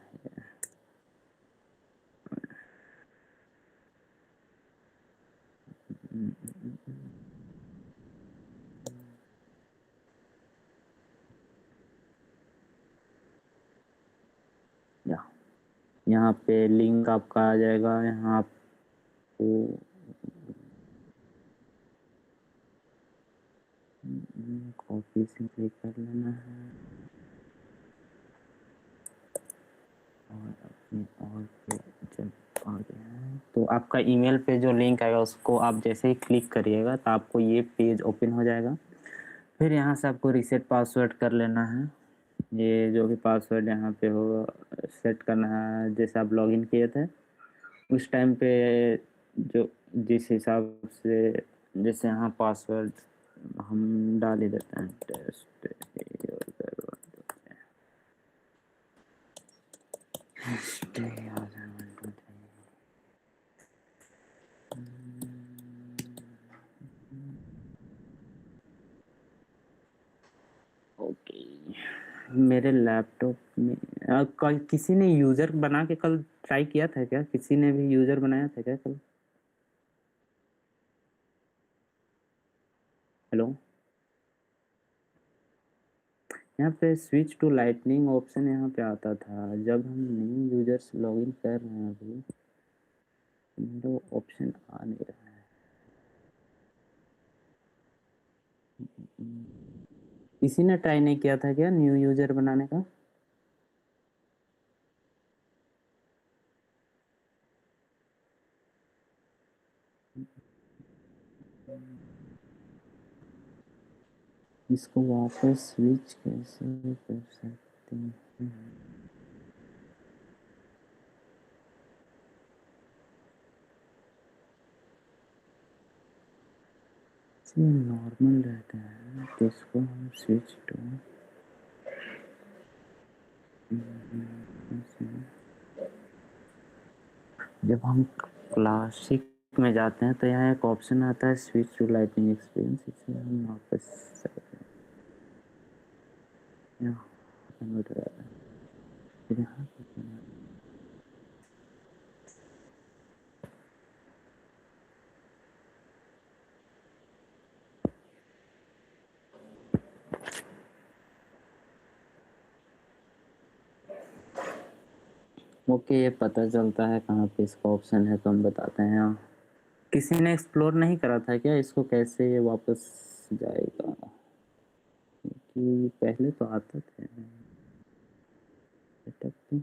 यहाँ पे लिंक आपका आ जाएगा, यहाँ आपको कॉपी सिंपली कर लेना है और अपने और पे जब आ गया है तो आपका ईमेल पे जो लिंक आएगा उसको आप जैसे ही क्लिक करिएगा तो आपको ये पेज ओपन हो जाएगा। फिर यहाँ से आपको रीसेट पासवर्ड कर लेना है। ये जो भी पासवर्ड यहाँ पे हो सेट करना है, जैसे आप लॉगिन किए थे उस टाइम पे जो जिस हिसाब से, जैसे यहाँ पासवर्ड हम डाल ही देते हैं टेस्ट ओके। मेरे लैपटॉप में कल किसी ने यूजर बना के कल ट्राई किया था क्या? किसी ने भी यूजर बनाया था क्या कल? हेलो, यहाँ पे स्विच टू लाइटनिंग ऑप्शन यहाँ पे आता था जब हम न्यू यूजर्स लॉगिन कर रहे हैं। अभी मेरा ऑप्शन आ नहीं रहा है। किसी ने ट्राई नहीं किया था क्या न्यू यूजर बनाने का? इसको वापस स्विच कैसे कर सकते हैं? नॉर्मल रहता है तो इसको हम स्विच टू जब हम क्लासिक में जाते हैं तो यहाँ एक ऑप्शन आता है स्विच टू लाइटनिंग एक्सपीरियंस, इसे हम वापस यहाँ ओके, ये पता चलता है कहाँ पे इसका ऑप्शन है तो हम बताते हैं। यहाँ किसी ने एक्सप्लोर नहीं करा था क्या इसको, कैसे ये वापस जाएगा? क्योंकि पहले तो आता था सेटअप पे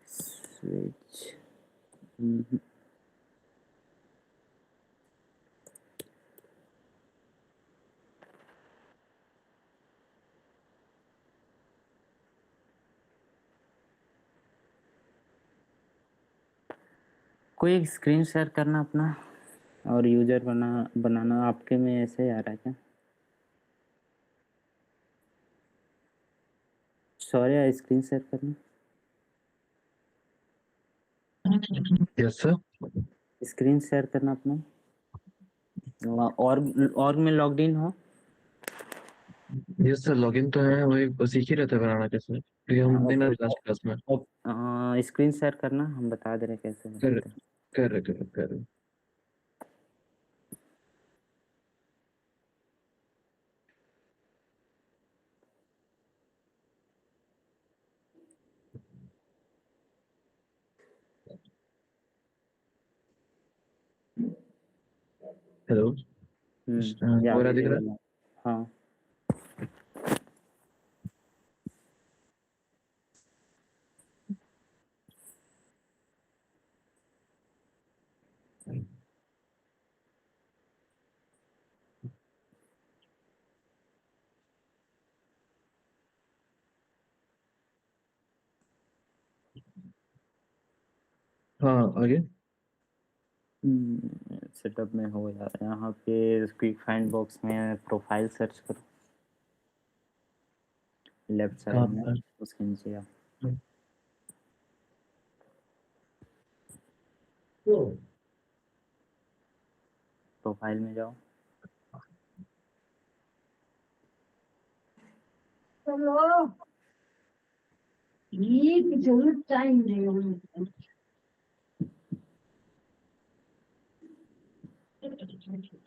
स्विच। कोई स्क्रीन शेयर करना अपना और यूजर बनाना आपके में ऐसे आ रहा है क्या? सॉरी, स्क्रीन शेयर करना। Yes sir. स्क्रीन शेयर करना अपना और में लॉग्ड इन हो। यस सर, लॉगिन तो है, वही बस सीख ही रहते हैं बनाना कैसे, क्योंकि हम नहीं ना लास्ट क्लास में। स्क्रीन शेयर करना, हम बता दे रहे कैसे कर बनाते हैं। कर रहे कर रहे कर रहे। हेलो या पूरा दिख रहा है? visible है। हाँ हाँ आगे। सेटअप में हो यार, यहाँ पे क्विक फाइंड बॉक्स में प्रोफाइल सर्च करो, लेफ्ट कहाँ साइड में पर? उसके नीचे आओ, प्रोफाइल में जाओ।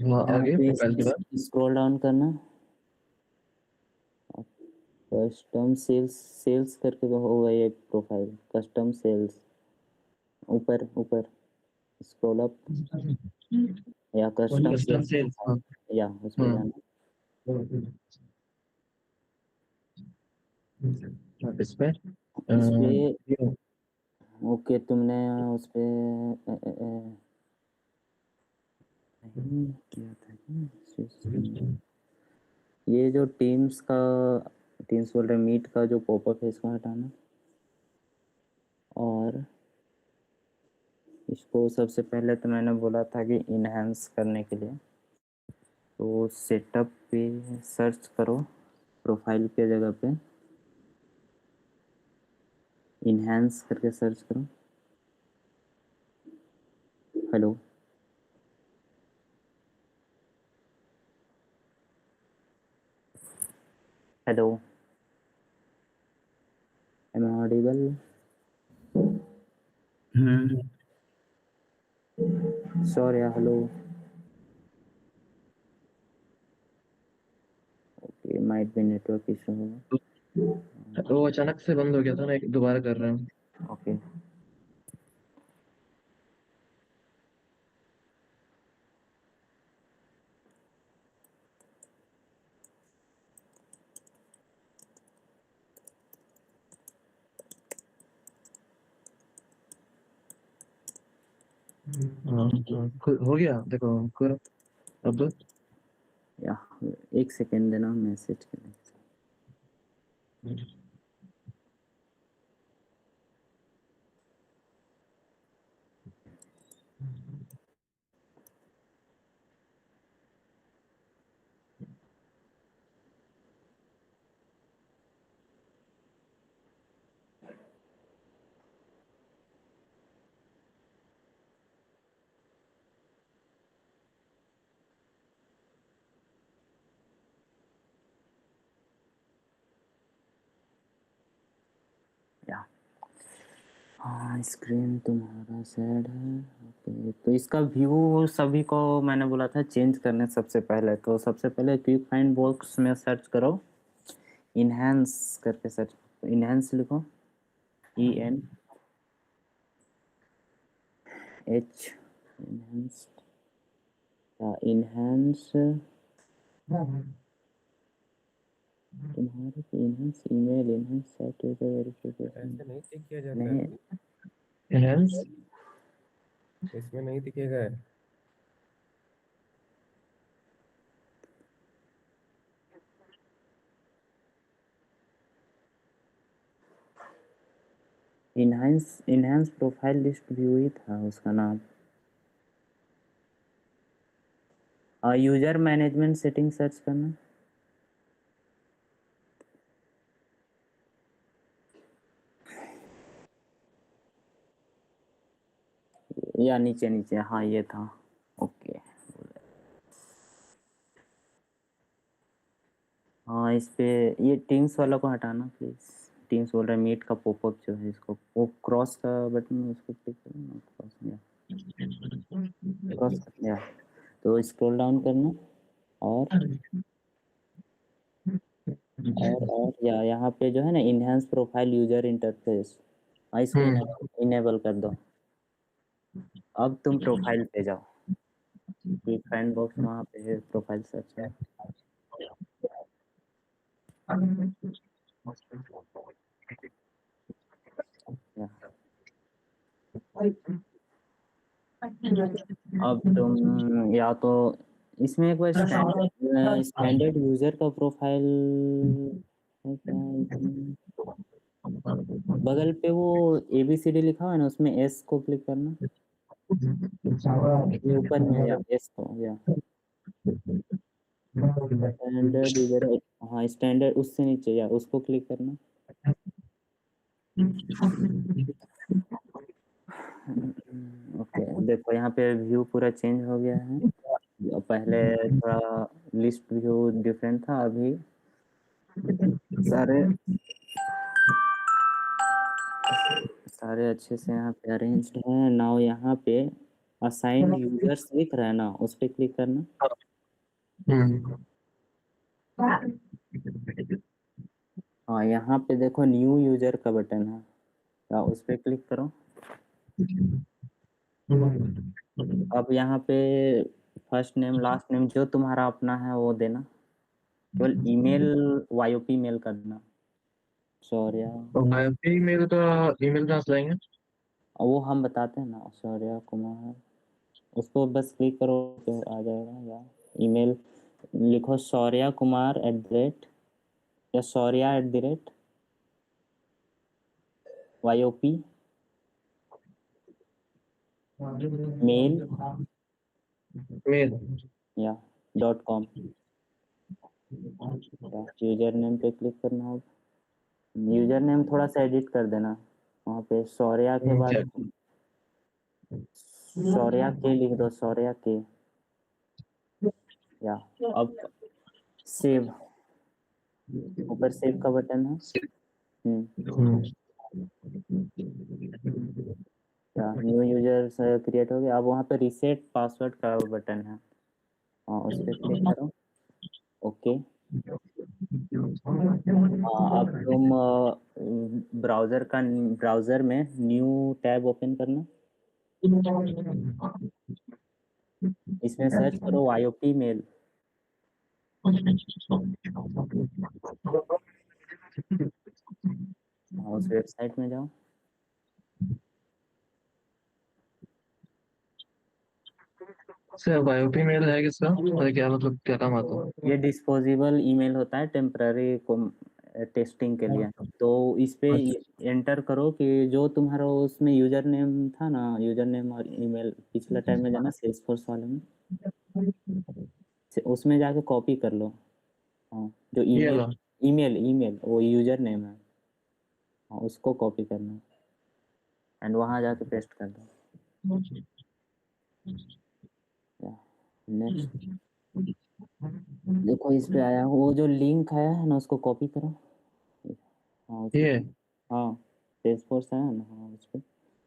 हाँ आगे प्रोफाइल के बाद स्क्रॉल डाउन करना, कस्टम सेल्स, सेल्स करके तो होगा ये प्रोफाइल, कस्टम सेल्स, ऊपर ऊपर स्क्रॉल अप या कस्टम कस्टम सेल्स। हाँ या उस पे हाँ जाना। इस पे इस पे ये ओके, तुमने उस पे नहीं किया था क्या? ये जो टीम्स बोल रहे मीट का जो पॉपअप है इसको हटाना, और इसको सबसे पहले तो मैंने बोला था कि इनहेंस करने के लिए, तो सेटअप पे सर्च करो, प्रोफाइल के जगह पे इनहेंस करके सर्च करो। Hello hello, am I audible? Sorry, hello, okay, might be network issue होगा। वो अचानक से बंद हो गया था ना, दोबारा कर रहे हैं। ओके हाँ हो गया, देखो करो अब। या एक सेकेंड देना, मैसेज करने। या हाँ, स्क्रीन तुम्हारा सैड है। ओके, तो इसका व्यू सभी को मैंने बोला था चेंज करने सबसे पहले, तो सबसे पहले क्विक फाइंड बॉक्स में सर्च करो, इनहेंस करके सर्च, इनहेंस लिखो, EN H, इनहेंस, इनहेंस तुम्हारे enhance email, enhance site verification, ऐसे नहीं चेक किया जाता नहीं, है, एनहांस इसमें नहीं दिखेगा। इनहेंस प्रोफाइल लिस्ट व्यू ही था उसका नाम। यूजर मैनेजमेंट सेटिंग सर्च करना, या नीचे नीचे, हाँ ये था। ओके, हाँ इस पे ये टीम्स वाला को हटाना प्लीज। टीम्स बोल रहा है मीट का पॉपअप जो है, इसको वो क्रॉस का बटन है, उसको क्लिक करना, क्रॉस में क्रॉस या, तो स्क्रॉल डाउन करना, और या यहाँ पे जो है ना इनहेंस प्रोफाइल यूजर इंटरफेस, इसको इनेबल कर दो। अब तुम प्रोफाइल पे जाओ, कि फ्रेंड बॉक्स वहाँ पे है, प्रोफाइल सर्च है। या। अब तुम या तो इसमें एक बार स्टैंडर्ड यूजर का प्रोफाइल है क्या? बगल पे वो ABCD लिखा हुआ है ना, उसमें S को क्लिक करना, ये ऊपर में या S को या स्टैंडर्ड यूजर, हाँ स्टैंडर्ड, उससे नीचे या उसको क्लिक करना। ओके देखो यहाँ पे व्यू पूरा चेंज हो गया है। पहले थोड़ा लिस्ट व्यू डिफरेंट था, अभी सारे अच्छे से यहाँ पे अरेंज्ड हैं। नाउ यहाँ पे असाइन यूजर्स दिख रहा है ना, उस पर क्लिक करना। हाँ यहाँ पे देखो न्यू यूजर का बटन है, तो उस पर क्लिक करो। अब यहाँ पे फर्स्ट नेम लास्ट नेम जो तुम्हारा अपना है वो देना, केवल ईमेल YOP मेल कर देना। शौर्या, ईमेल कहाँ से लाएंगे? वो हम बताते हैं ना, शौर्या कुमार, उसको बस क्लिक करो तो आ जाएगा। या ईमेल लिखो शौर्या कुमार @ या शौर्या @YOP मेल या .com। यूजर नेम पे क्लिक करना होगा। यूजर नेम थोड़ा सा एडिट कर देना, वहाँ पे शौर्या के बाद शौर्या के लिख दो, शौर्या के। या अब सेव, ऊपर सेव का बटन है। या न्यू यूजर क्रिएट हो गया। अब वहाँ पे रीसेट पासवर्ड का बटन है, उस पर क्लिक करो। ओके अब तुम ब्राउजर में न्यू टैब ओपन करना, इसमें सर्च करो YOP मेल। उस वेबसाइट में जाओ। YOP मेल है किसका? क्या मतलब क्या काम आता है? ये डिस्पोजेबल ईमेल होता है, टेम्पररी टेस्टिंग के लिए। तो इस पे एंटर करो कि जो तुम्हारा उसमें यूजर नेम था ना, यूजर नेम और ईमेल पिछला टाइम में जाना सेल्सफोर्स वाले में, उसमें जाके कॉपी कर लो। हाँ जो ईमेल वो यूजर नेम है, हाँ उसको कॉपी करना एंड वहाँ जाके पेस्ट कर दो। नेक्स्ट देखो इस पे आया, वो जो लिंक आया है ना उसको कॉपी करो। हाँ हाँ सेल्सफोर्स है ना, हाँ उस पे।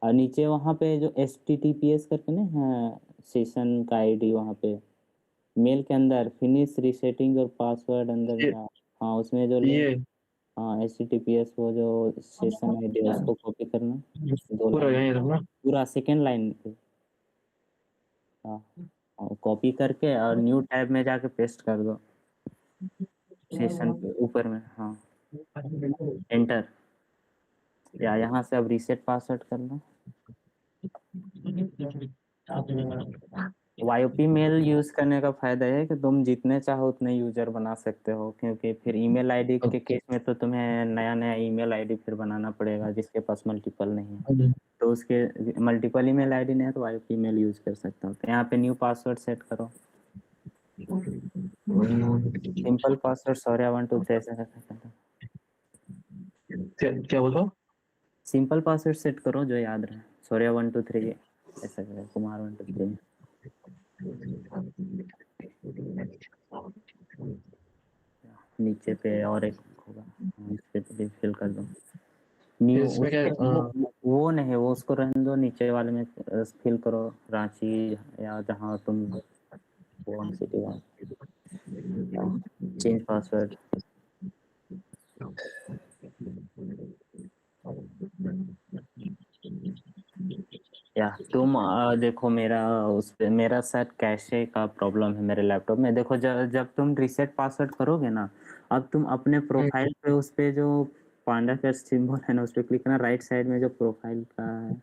और नीचे वहाँ पे जो HTTPS करके ना है, सेशन का ID, वहाँ पे मेल के अंदर फिनिश रीसेटिंग और पासवर्ड अंदर जा। हाँ उसमें जो लिंक, हाँ HTTPS वो जो सेशन ID है उसको कॉपी करना, पूरा सेकेंड लाइन पे। हाँ कॉपी करके और न्यू टैब में जाके पेस्ट कर दो, सेशन के ऊपर में। हाँ एंटर। या यहाँ से अब रीसेट पासवर्ड कर लो। YOP मेल यूज करने का फायदा है कि तुम जितने चाहो उतने यूजर बना सकते हो, क्योंकि फिर ईमेल आईडी के केस में तो तुम्हें नया नया ईमेल आईडी फिर बनाना पड़ेगा जिसके पास मल्टीपल नहीं है। तो उसके मल्टीपल ईमेल आईडी नहीं है तो YOP मेल यूज कर सकते हो। तो यहाँ पे न्यू पासवर्ड सेट करो, सिंपल पासवर्ड शौर्या 1 2 3 ऐसा करके। क्या बोलो? सिंपल पासवर्ड सेट करो जो याद रहे, शौर्या 1 2 3 ऐसा करो, कुमार 1 2 3। नीचे पे और एक होगा, इस पे फिल कर दो न्यू। वो नहीं, वो उसको रहने दो, नीचे वाले में फिल करो रांची या जहाँ तुम वो सिटी वहाँ। Change password. या तुम देखो मेरा उस पे मेरा शायद कैशे का प्रॉब्लम है मेरे लैपटॉप में। देखो जब तुम रीसेट पासवर्ड करोगे ना, अब तुम अपने प्रोफाइल पे उस पे जो पांडा का सिंबल है ना, उस पे क्लिक करना। राइट साइड में जो प्रोफाइल का है,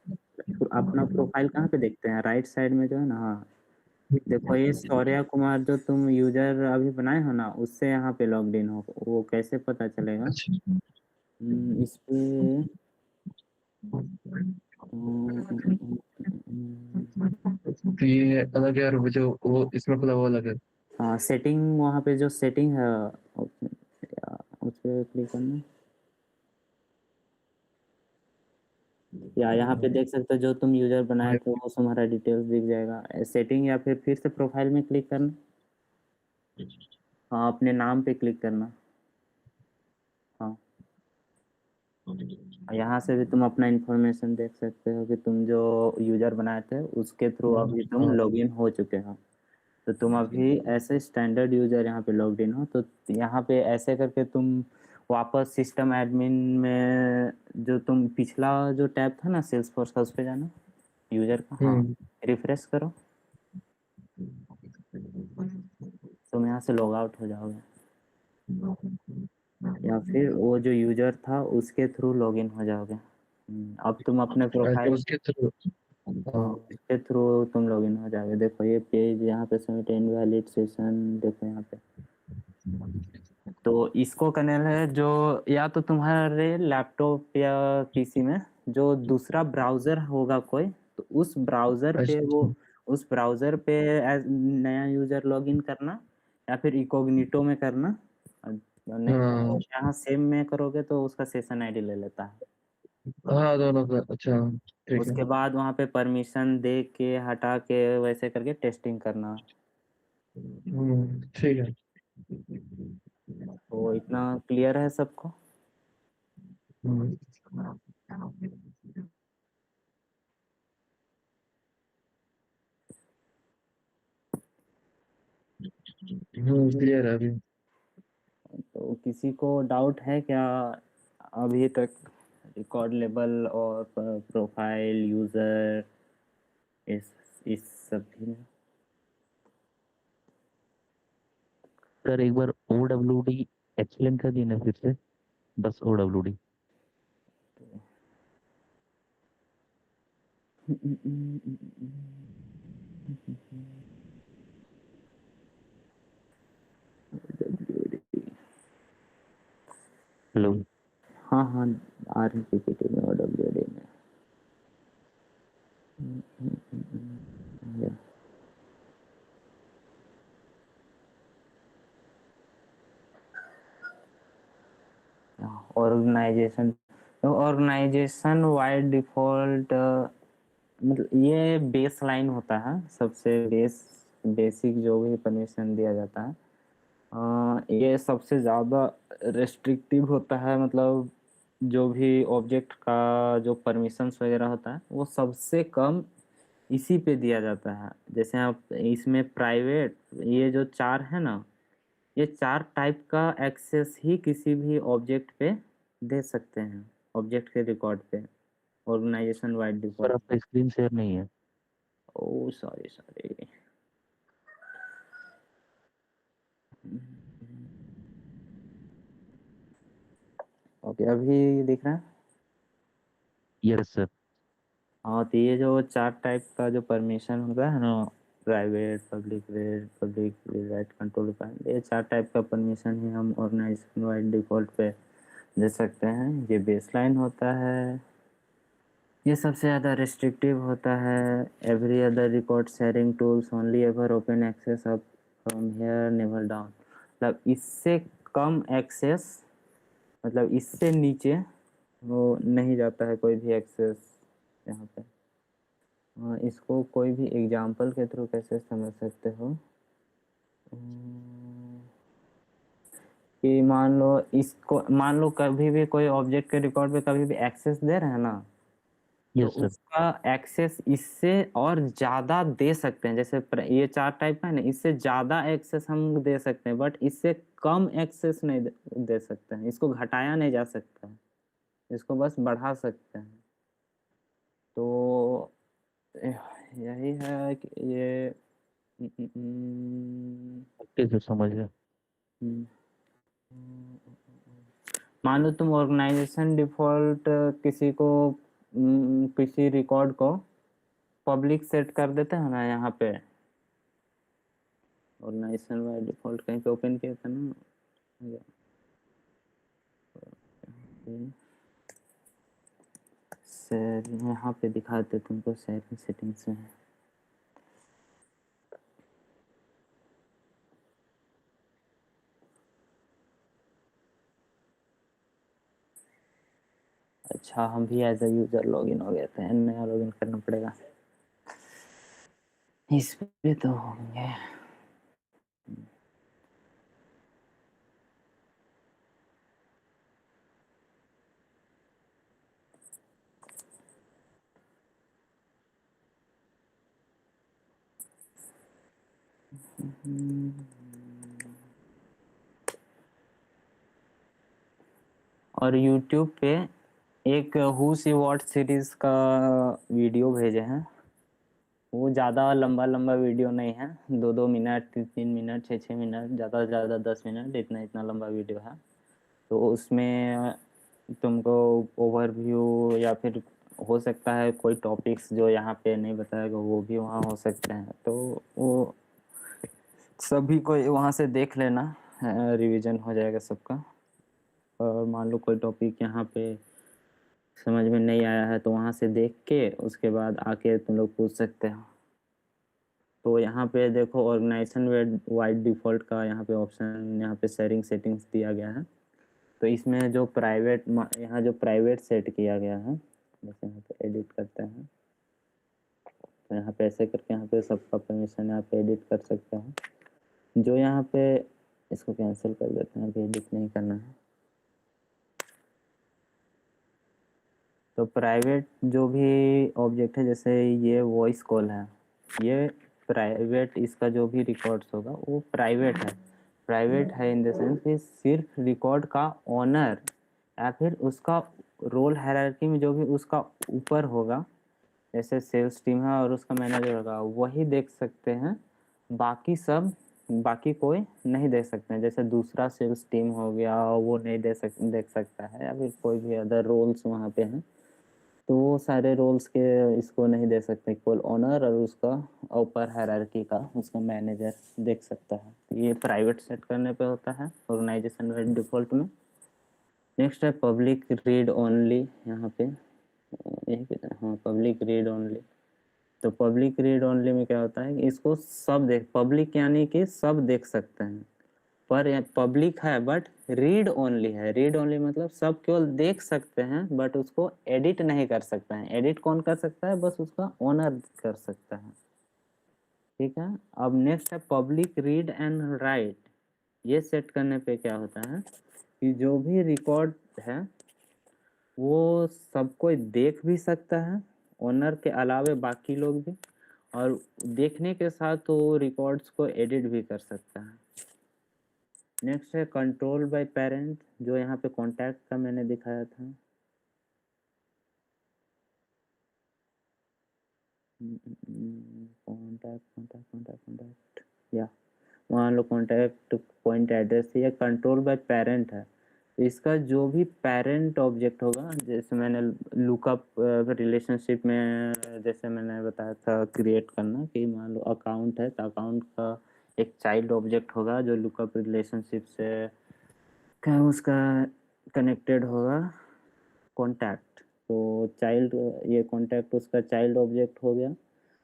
अपना प्रोफाइल कहाँ पे देखते हैं? राइट साइड में जो है ना, हाँ देखो ये शौर्या कुमार जो तुम यूजर अभी बनाए हो ना, उससे यहाँ पे लॉग्ड इन हो। वो कैसे पता चलेगा? अच्छा। इस पे तो ये अलग है, और वो जो वो इसमें खुला वो अलग है। हाँ सेटिंग, वहाँ पे जो सेटिंग है उस पे क्लिक करना। या यहाँ पे देख सकते हो जो तुम यूजर बनाए थे वो तुम्हारा डिटेल्स दिख जाएगा। सेटिंग या फिर से प्रोफाइल में क्लिक करना। हाँ अपने नाम पे क्लिक करना। हाँ यहाँ से भी तुम अपना इंफॉर्मेशन देख सकते हो कि तुम जो यूजर बनाए थे उसके थ्रू अभी तुम हाँ। लॉगिन हो चुके हो। तो तुम अभी ऐसे स्टैंडर्ड यूजर यहाँ पे लॉग्ड इन हो, तो यहाँ पे ऐसे करके तुम वापस सिस्टम एडमिन में जो तुम पिछला जो टैब था ना सेल्स फोर्स का, उस पे जाना यूजर का। हाँ रिफ्रेश करो, तुम यहाँ से लॉग आउट हो जाओगे। या फिर वो जो यूजर था उसके थ्रू लॉगिन हो जाओगे। अब तुम अपने अच्छा, प्रोफाइल उसके थ्रू। इसके थ्रू तुम लॉगिन हो जाओगे। देखो ये पेज यहाँ पे सबमिट इनवैलिड सेशन, देखो यहाँ पे। तो इसको करने है जो, या तो तुम्हारे लैपटॉप या पीसी में जो दूसरा ब्राउजर होगा कोई, तो उस ब्राउजर पे वो अच्छा। उस ब्राउजर पे नया यूजर लॉगिन करना, या फिर इकोग्निटो में करना। नहीं हाँ तो यहाँ सेम में करोगे तो उसका सेशन आईडी ले लेता है। हाँ, दोनों का। अच्छा, ठीक है। उसके बाद वहाँ पे परमिशन दे के हटा के वैसे करके टेस्टिंग करना। ठीक है। तो इतना क्लियर है सबको? हम्म, क्लियर है अभी। तो किसी को डाउट है क्या अभी तक? रिकॉर्ड लेबल और प्रोफाइल यूजर इस सब भी में? सर एक बार OWD एक्सप्लेन कर दी ना फिर से, बस OWD। हेलो। हाँ हाँ आ रही पीपीटी में OWD में। या, ऑर्गेनाइजेशन ऑर्गेनाइजेशन वाइड डिफॉल्ट, मतलब ये बेस लाइन होता है, सबसे बेसिक जो भी परमिशन दिया जाता है। ये सबसे ज़्यादा रेस्ट्रिक्टिव होता है, मतलब जो भी ऑब्जेक्ट का जो परमिशंस वगैरह होता है वो सबसे कम इसी पे दिया जाता है। जैसे आप इसमें प्राइवेट, ये जो चार है ना, ये चार टाइप का एक्सेस ही किसी भी ऑब्जेक्ट पे दे सकते हैं, ऑब्जेक्ट के रिकॉर्ड पे, ऑर्गेनाइजेशन वाइड पर डिफॉल्ट। आपका स्क्रीन शेयर नहीं है। ओ सॉरी सॉरी। ओके अभी दिख रहा है? Yes sir. हाँ तो ये जो चार टाइप का जो परमिशन होता है ना, private, public right, control panel, ये चार टाइप का परमिशन ही हम ऑर्गेनाइजेशन वाइड डिफॉल्ट पे दे सकते हैं। ये बेसलाइन होता है, ये सबसे ज़्यादा रिस्ट्रिक्टिव होता है। Every other record sharing tools only ever open access up from here never down, मतलब इससे कम एक्सेस, मतलब इससे नीचे वो नहीं जाता है कोई भी एक्सेस यहाँ पे। इसको कोई भी एग्जांपल के थ्रू कैसे समझ सकते हो कि मान लो कभी भी कोई ऑब्जेक्ट के रिकॉर्ड पे कभी भी एक्सेस दे रहे हैं ना, तो यस सर। उसका एक्सेस इससे और ज़्यादा दे सकते हैं। जैसे ये चार टाइप का है ना, इससे ज़्यादा एक्सेस हम दे सकते हैं, बट इससे कम एक्सेस नहीं दे सकते हैं। इसको घटाया नहीं जा सकता है, इसको बस बढ़ा सकते हैं। तो यही है कि ये कैसे समझ गए? मान लो तुम ऑर्गेनाइजेशन डिफॉल्ट किसी को किसी रिकॉर्ड को पब्लिक सेट कर देते हैं ना, यहाँ पे ऑर्गेनाइजेशन बाय डिफॉल्ट कहीं पे ओपन किया था ना, सर यहाँ पे दिखाते तुमको शेयरिंग सेटिंग्स में। अच्छा, हम भी एज अ यूजर लॉगिन हो गए थे, नया लॉगिन करना पड़ेगा इस पे तो होंगे। और YouTube पे एक हु सी व्हाट सीरीज का वीडियो भेजे हैं। वो ज़्यादा लंबा लंबा वीडियो नहीं है, 2-2 मिनट, 3-3 मिनट, 6-6 मिनट, ज़्यादा से ज़्यादा 10 मिनट, इतना इतना लंबा वीडियो है। तो उसमें तुमको ओवरव्यू या फिर हो सकता है कोई टॉपिक्स जो यहाँ पे नहीं बताएगा वो भी वहाँ हो सकते हैं, तो वो सभी को वहाँ से देख लेना, रिवीजन हो जाएगा सबका। और मान लो कोई टॉपिक यहाँ पे समझ में नहीं आया है तो वहाँ से देख के उसके बाद आके तुम लोग पूछ सकते हो। तो यहाँ पे देखो ऑर्गेनाइजेशन वाइड डिफ़ॉल्ट का यहाँ पे ऑप्शन, यहाँ पे शेयरिंग सेटिंग्स दिया गया है। तो इसमें जो प्राइवेट, यहाँ जो प्राइवेट सेट किया गया है, जैसे यहाँ पे एडिट करते हैं तो यहाँ पे ऐसे करके यहाँ पे सबका परमिशन यहाँ पे एडिट कर सकते हैं। जो यहाँ पे इसको कैंसिल कर देते हैं, अभी एडिट नहीं करना है। तो प्राइवेट जो भी ऑब्जेक्ट है, जैसे ये वॉइस कॉल है, ये प्राइवेट, इसका जो भी रिकॉर्ड्स होगा वो प्राइवेट है। प्राइवेट है इन द सेंस कि सिर्फ रिकॉर्ड का ओनर या फिर उसका रोल हायरार्की में जो भी उसका ऊपर होगा, जैसे सेल्स टीम है और उसका मैनेजर होगा, वही देख सकते हैं। बाकी कोई नहीं देख सकते हैं। जैसे दूसरा सेल्स टीम हो गया, वो नहीं देख सकता है, या फिर कोई भी अदर रोल्स वहाँ पे हैं तो वो सारे रोल्स के इसको नहीं दे सकते, केवल ओनर और उसका ऊपर हायरार्की का उसका मैनेजर देख सकता है। ये प्राइवेट सेट करने पे होता है ऑर्गेनाइजेशन वाइड डिफॉल्ट में। नेक्स्ट है पब्लिक रीड ओनली, यहाँ पे यही पे हाँ, पब्लिक रीड ओनली। तो पब्लिक रीड ओनली में क्या होता है कि इसको सब देख, पब्लिक यानी कि सब देख सकते हैं, पर पब्लिक है बट रीड ओनली है। रीड ओनली मतलब सब केवल देख सकते हैं बट उसको एडिट नहीं कर सकते हैं। एडिट कौन कर सकता है? बस उसका ओनर कर सकता है। ठीक है। अब नेक्स्ट है पब्लिक रीड एंड राइट। ये सेट करने पे क्या होता है कि जो भी रिकॉर्ड है वो सब कोई देख भी सकता है, ओनर के अलावे बाकी लोग भी, और देखने के साथ वो रिकॉर्ड्स को एडिट भी कर सकता है। नेक्स्ट है कंट्रोल बाय पेरेंट, जो यहाँ पे कॉन्टैक्ट का मैंने दिखाया था। कॉन्टैक्ट या मान लो कॉन्टैक्ट पॉइंट एड्रेस है, या कंट्रोल बाय पेरेंट है। तो इसका जो भी पेरेंट ऑब्जेक्ट होगा, जैसे मैंने लुकअप रिलेशनशिप में जैसे मैंने बताया था क्रिएट करना, कि मान लो अकाउंट है तो अकाउंट का एक चाइल्ड ऑब्जेक्ट होगा जो लुकअप रिलेशनशिप से क्या उसका कनेक्टेड होगा कॉन्टैक्ट। तो चाइल्ड, ये कॉन्टैक्ट उसका चाइल्ड ऑब्जेक्ट हो गया,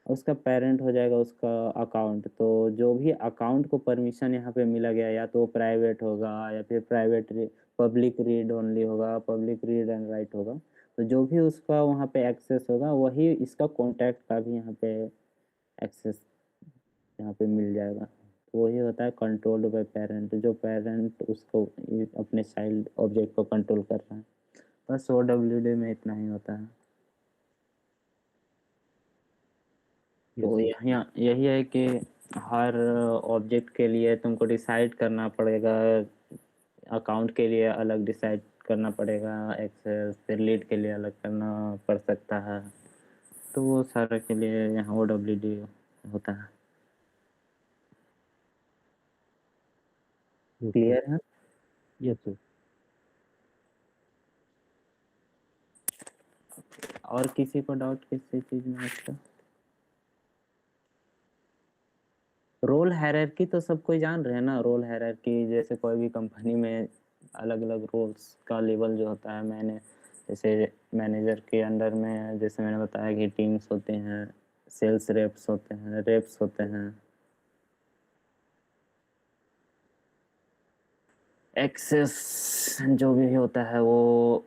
उसका पेरेंट हो जाएगा उसका अकाउंट। तो जो भी अकाउंट को परमिशन यहाँ पे मिला गया, या तो प्राइवेट होगा या फिर प्राइवेट पब्लिक रीड ओनली होगा, पब्लिक रीड एंड राइट होगा, तो जो भी उसका वहाँ पे एक्सेस होगा वही इसका कॉन्टैक्ट का भी यहाँ पे एक्सेस यहाँ पे मिल जाएगा। तो वही होता है कंट्रोल्ड बाय पेरेंट, जो पेरेंट उसको अपने चाइल्ड ऑब्जेक्ट को कंट्रोल कर रहा है। बस OWD में इतना ही होता है। तो यही है कि हर ऑब्जेक्ट के लिए तुमको डिसाइड करना पड़ेगा, अकाउंट के लिए अलग डिसाइड करना पड़ेगा एक्सेस, फिर लीड के लिए अलग करना पड़ सकता है। तो वो सारा के लिए यहाँ OWD होता है। Yes sir. क्लियर है? Yes sir. और किसी को डाउट किसी चीज में इसका? रोल हायरार्की तो सब कोई जान रहे हैं ना। रोल हायरार्की जैसे कोई भी कंपनी में अलग अलग रोल्स का लेवल जो होता है, मैंने जैसे मैनेजर के अंडर में जैसे मैंने बताया कि टीम्स होते हैं, सेल्स रेप्स होते हैं, रेप्स होते हैं, एक्सेस जो भी होता है वो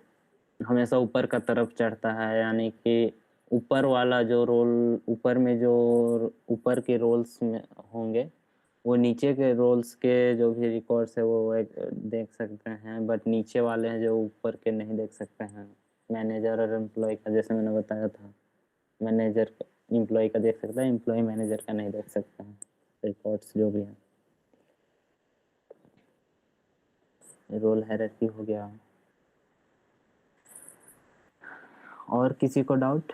हमेशा ऊपर का तरफ चढ़ता है, यानी कि ऊपर वाला जो रोल, ऊपर में जो ऊपर के रोल्स में होंगे वो नीचे के रोल्स के जो भी रिकॉर्ड्स है वो एक देख सकते हैं, बट नीचे वाले हैं जो ऊपर के नहीं देख सकते हैं। मैनेजर और एम्प्लॉय का जैसे मैंने बताया था, मैनेजर एम्प्लॉय का देख सकता है, एम्प्लॉय मैनेजर का नहीं देख सकता है रिकॉर्ड्स जो भी है। रोल हायरार्की हो गया। और किसी को doubt?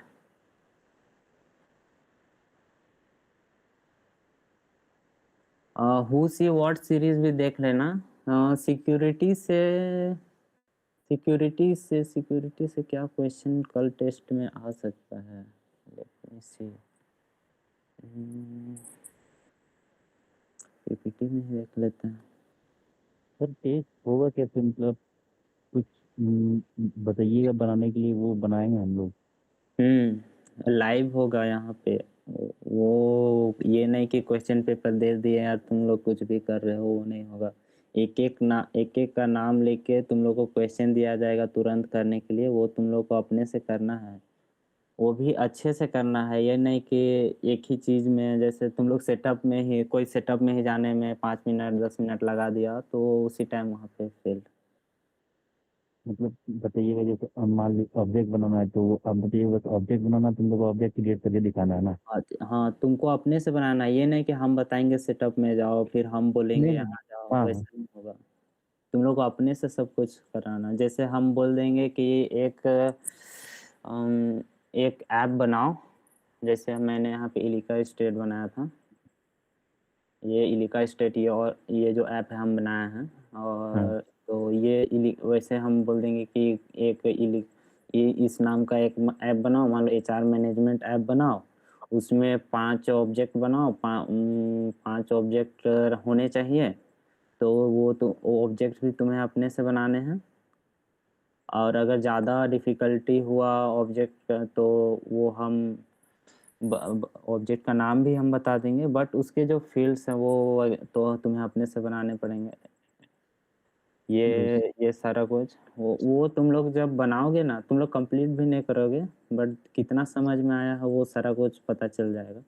Who see what series भी देख लेना। सिक्योरिटी से क्या क्वेश्चन कल टेस्ट में आ सकता है? लेट मी सी। पीपीटी में ही देख लेते हैं। सर टेस्ट होगा कैसे, मतलब कुछ बताइएगा बनाने के लिए, वो बनाएंगे हम लोग। लाइव होगा यहाँ पे। वो ये नहीं कि क्वेश्चन पेपर दे दिए यार तुम लोग कुछ भी कर रहे हो, वो नहीं होगा। एक एक का नाम लेके तुम लोग को क्वेश्चन दिया जाएगा तुरंत करने के लिए, वो तुम लोग को अपने से करना है, वो भी अच्छे से करना है। ये नहीं कि एक ही चीज़ में, जैसे तुम लोग सेटअप में ही, कोई सेटअप में ही जाने में 5 मिनट 10 मिनट लगा दिया तो उसी टाइम वहाँ पे फेल। मतलब बताइएगा, जैसे मान लीजिए ऑब्जेक्ट बनाना है, तो आप बताइए बस ऑब्जेक्ट बनाना, तुम लोग ऑब्जेक्ट क्रिएट करके दिखाना है ना। हाँ, तुमको अपने से बनाना है, ये नहीं कि हम बताएंगे सेटअप में जाओ फिर हम बोलेंगे नहीं, यहाँ जाओ, हाँ हाँ। वैसा नहीं होगा। तुम लोग को अपने से सब कुछ कराना। जैसे हम बोल देंगे कि एक ऐप बनाओ, जैसे मैंने यहाँ पे इलिका स्टेट बनाया था, ये इलिका स्टेट, ये और ये जो ऐप है हम बनाए हैं, हाँ और तो ये वैसे हम बोल देंगे कि इस नाम का एक ऐप बनाओ, मान लो HR मैनेजमेंट ऐप बनाओ, उसमें 5 ऑब्जेक्ट बनाओ, 5 ऑब्जेक्ट होने चाहिए, तो वो ऑब्जेक्ट भी तुम्हें अपने से बनाने हैं। और अगर ज़्यादा डिफ़िकल्टी हुआ ऑब्जेक्ट का तो वो हम ऑब्जेक्ट का नाम भी हम बता देंगे, बट उसके जो फील्ड्स हैं वो तो तुम्हें अपने से बनाने पड़ेंगे। ये सारा कुछ वो तुम लोग जब बनाओगे ना, तुम लोग कंप्लीट भी नहीं करोगे, बट कितना समझ में आया है वो सारा कुछ पता चल जाएगा।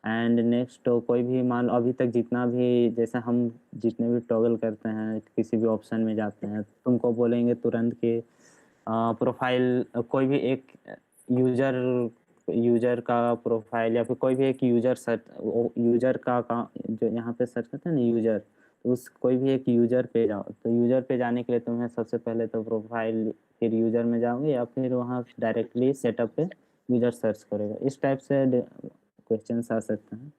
एंड नेक्स्ट कोई भी मान लो अभी तक जितना भी, जैसे हम जितने भी टॉगल करते हैं किसी भी ऑप्शन में जाते हैं, तुमको बोलेंगे तुरंत कि प्रोफाइल, कोई भी एक यूजर का प्रोफाइल या फिर कोई भी एक यूजर का जो यहाँ पे सर्च करते हैं ना यूजर, उस कोई भी एक यूजर पे जाओ, तो यूजर पे जाने के लिए तुम्हें सबसे पहले तो प्रोफाइल, फिर यूजर में जाओगे या फिर वहाँ डायरेक्टली सेटअप पे यूजर सर्च करेगा। इस टाइप से क्वेश्चंस आ सकते हैं।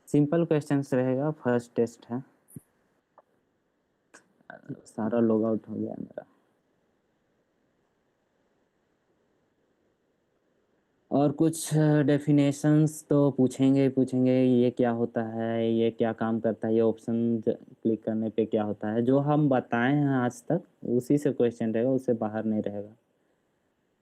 सिंपल क्वेश्चंस रहेगा, फर्स्ट टेस्ट है। सारा लॉग आउट हो गया मेरा। और कुछ डेफिनेशंस तो पूछेंगे ही पूछेंगे, ये क्या होता है, ये क्या काम करता है, ये ऑप्शन क्लिक करने पे क्या होता है, जो हम बताए हैं आज तक उसी से क्वेश्चन रहेगा, उससे बाहर नहीं रहेगा।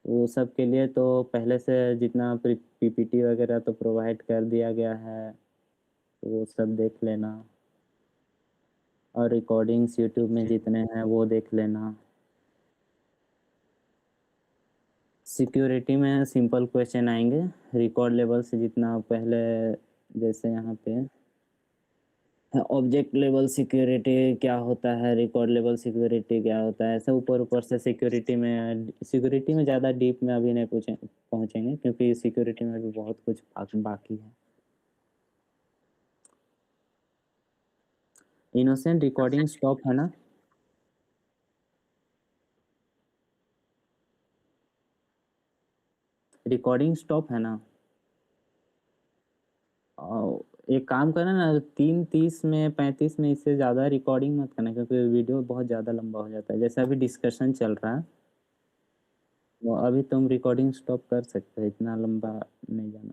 वो सब के लिए तो पहले से जितना पीपीटी वगैरह तो प्रोवाइड कर दिया गया है, तो वो सब देख लेना, और रिकॉर्डिंग्स यूट्यूब में जितने हैं वो देख लेना। सिक्योरिटी में सिंपल क्वेश्चन आएंगे, रिकॉर्ड लेवल से जितना पहले, जैसे यहाँ पे ऑब्जेक्ट लेवल सिक्योरिटी क्या होता है, रिकॉर्ड लेवल सिक्योरिटी क्या होता है, ऐसे ऊपर ऊपर से सिक्योरिटी में ज़्यादा डीप में अभी नहीं पहुँचेंगे क्योंकि सिक्योरिटी में भी बहुत कुछ बाकी है। इनोसेंट रिकॉर्डिंग स्टॉप है ना? रिकॉर्डिंग स्टॉप है ना? एक काम करना ना 3:30 में 35 में इससे ज़्यादा रिकॉर्डिंग मत करना क्योंकि वीडियो बहुत ज़्यादा लंबा हो जाता है। जैसे अभी डिस्कशन चल रहा है, तो अभी तुम रिकॉर्डिंग स्टॉप कर सकते हो, इतना लंबा नहीं जाना।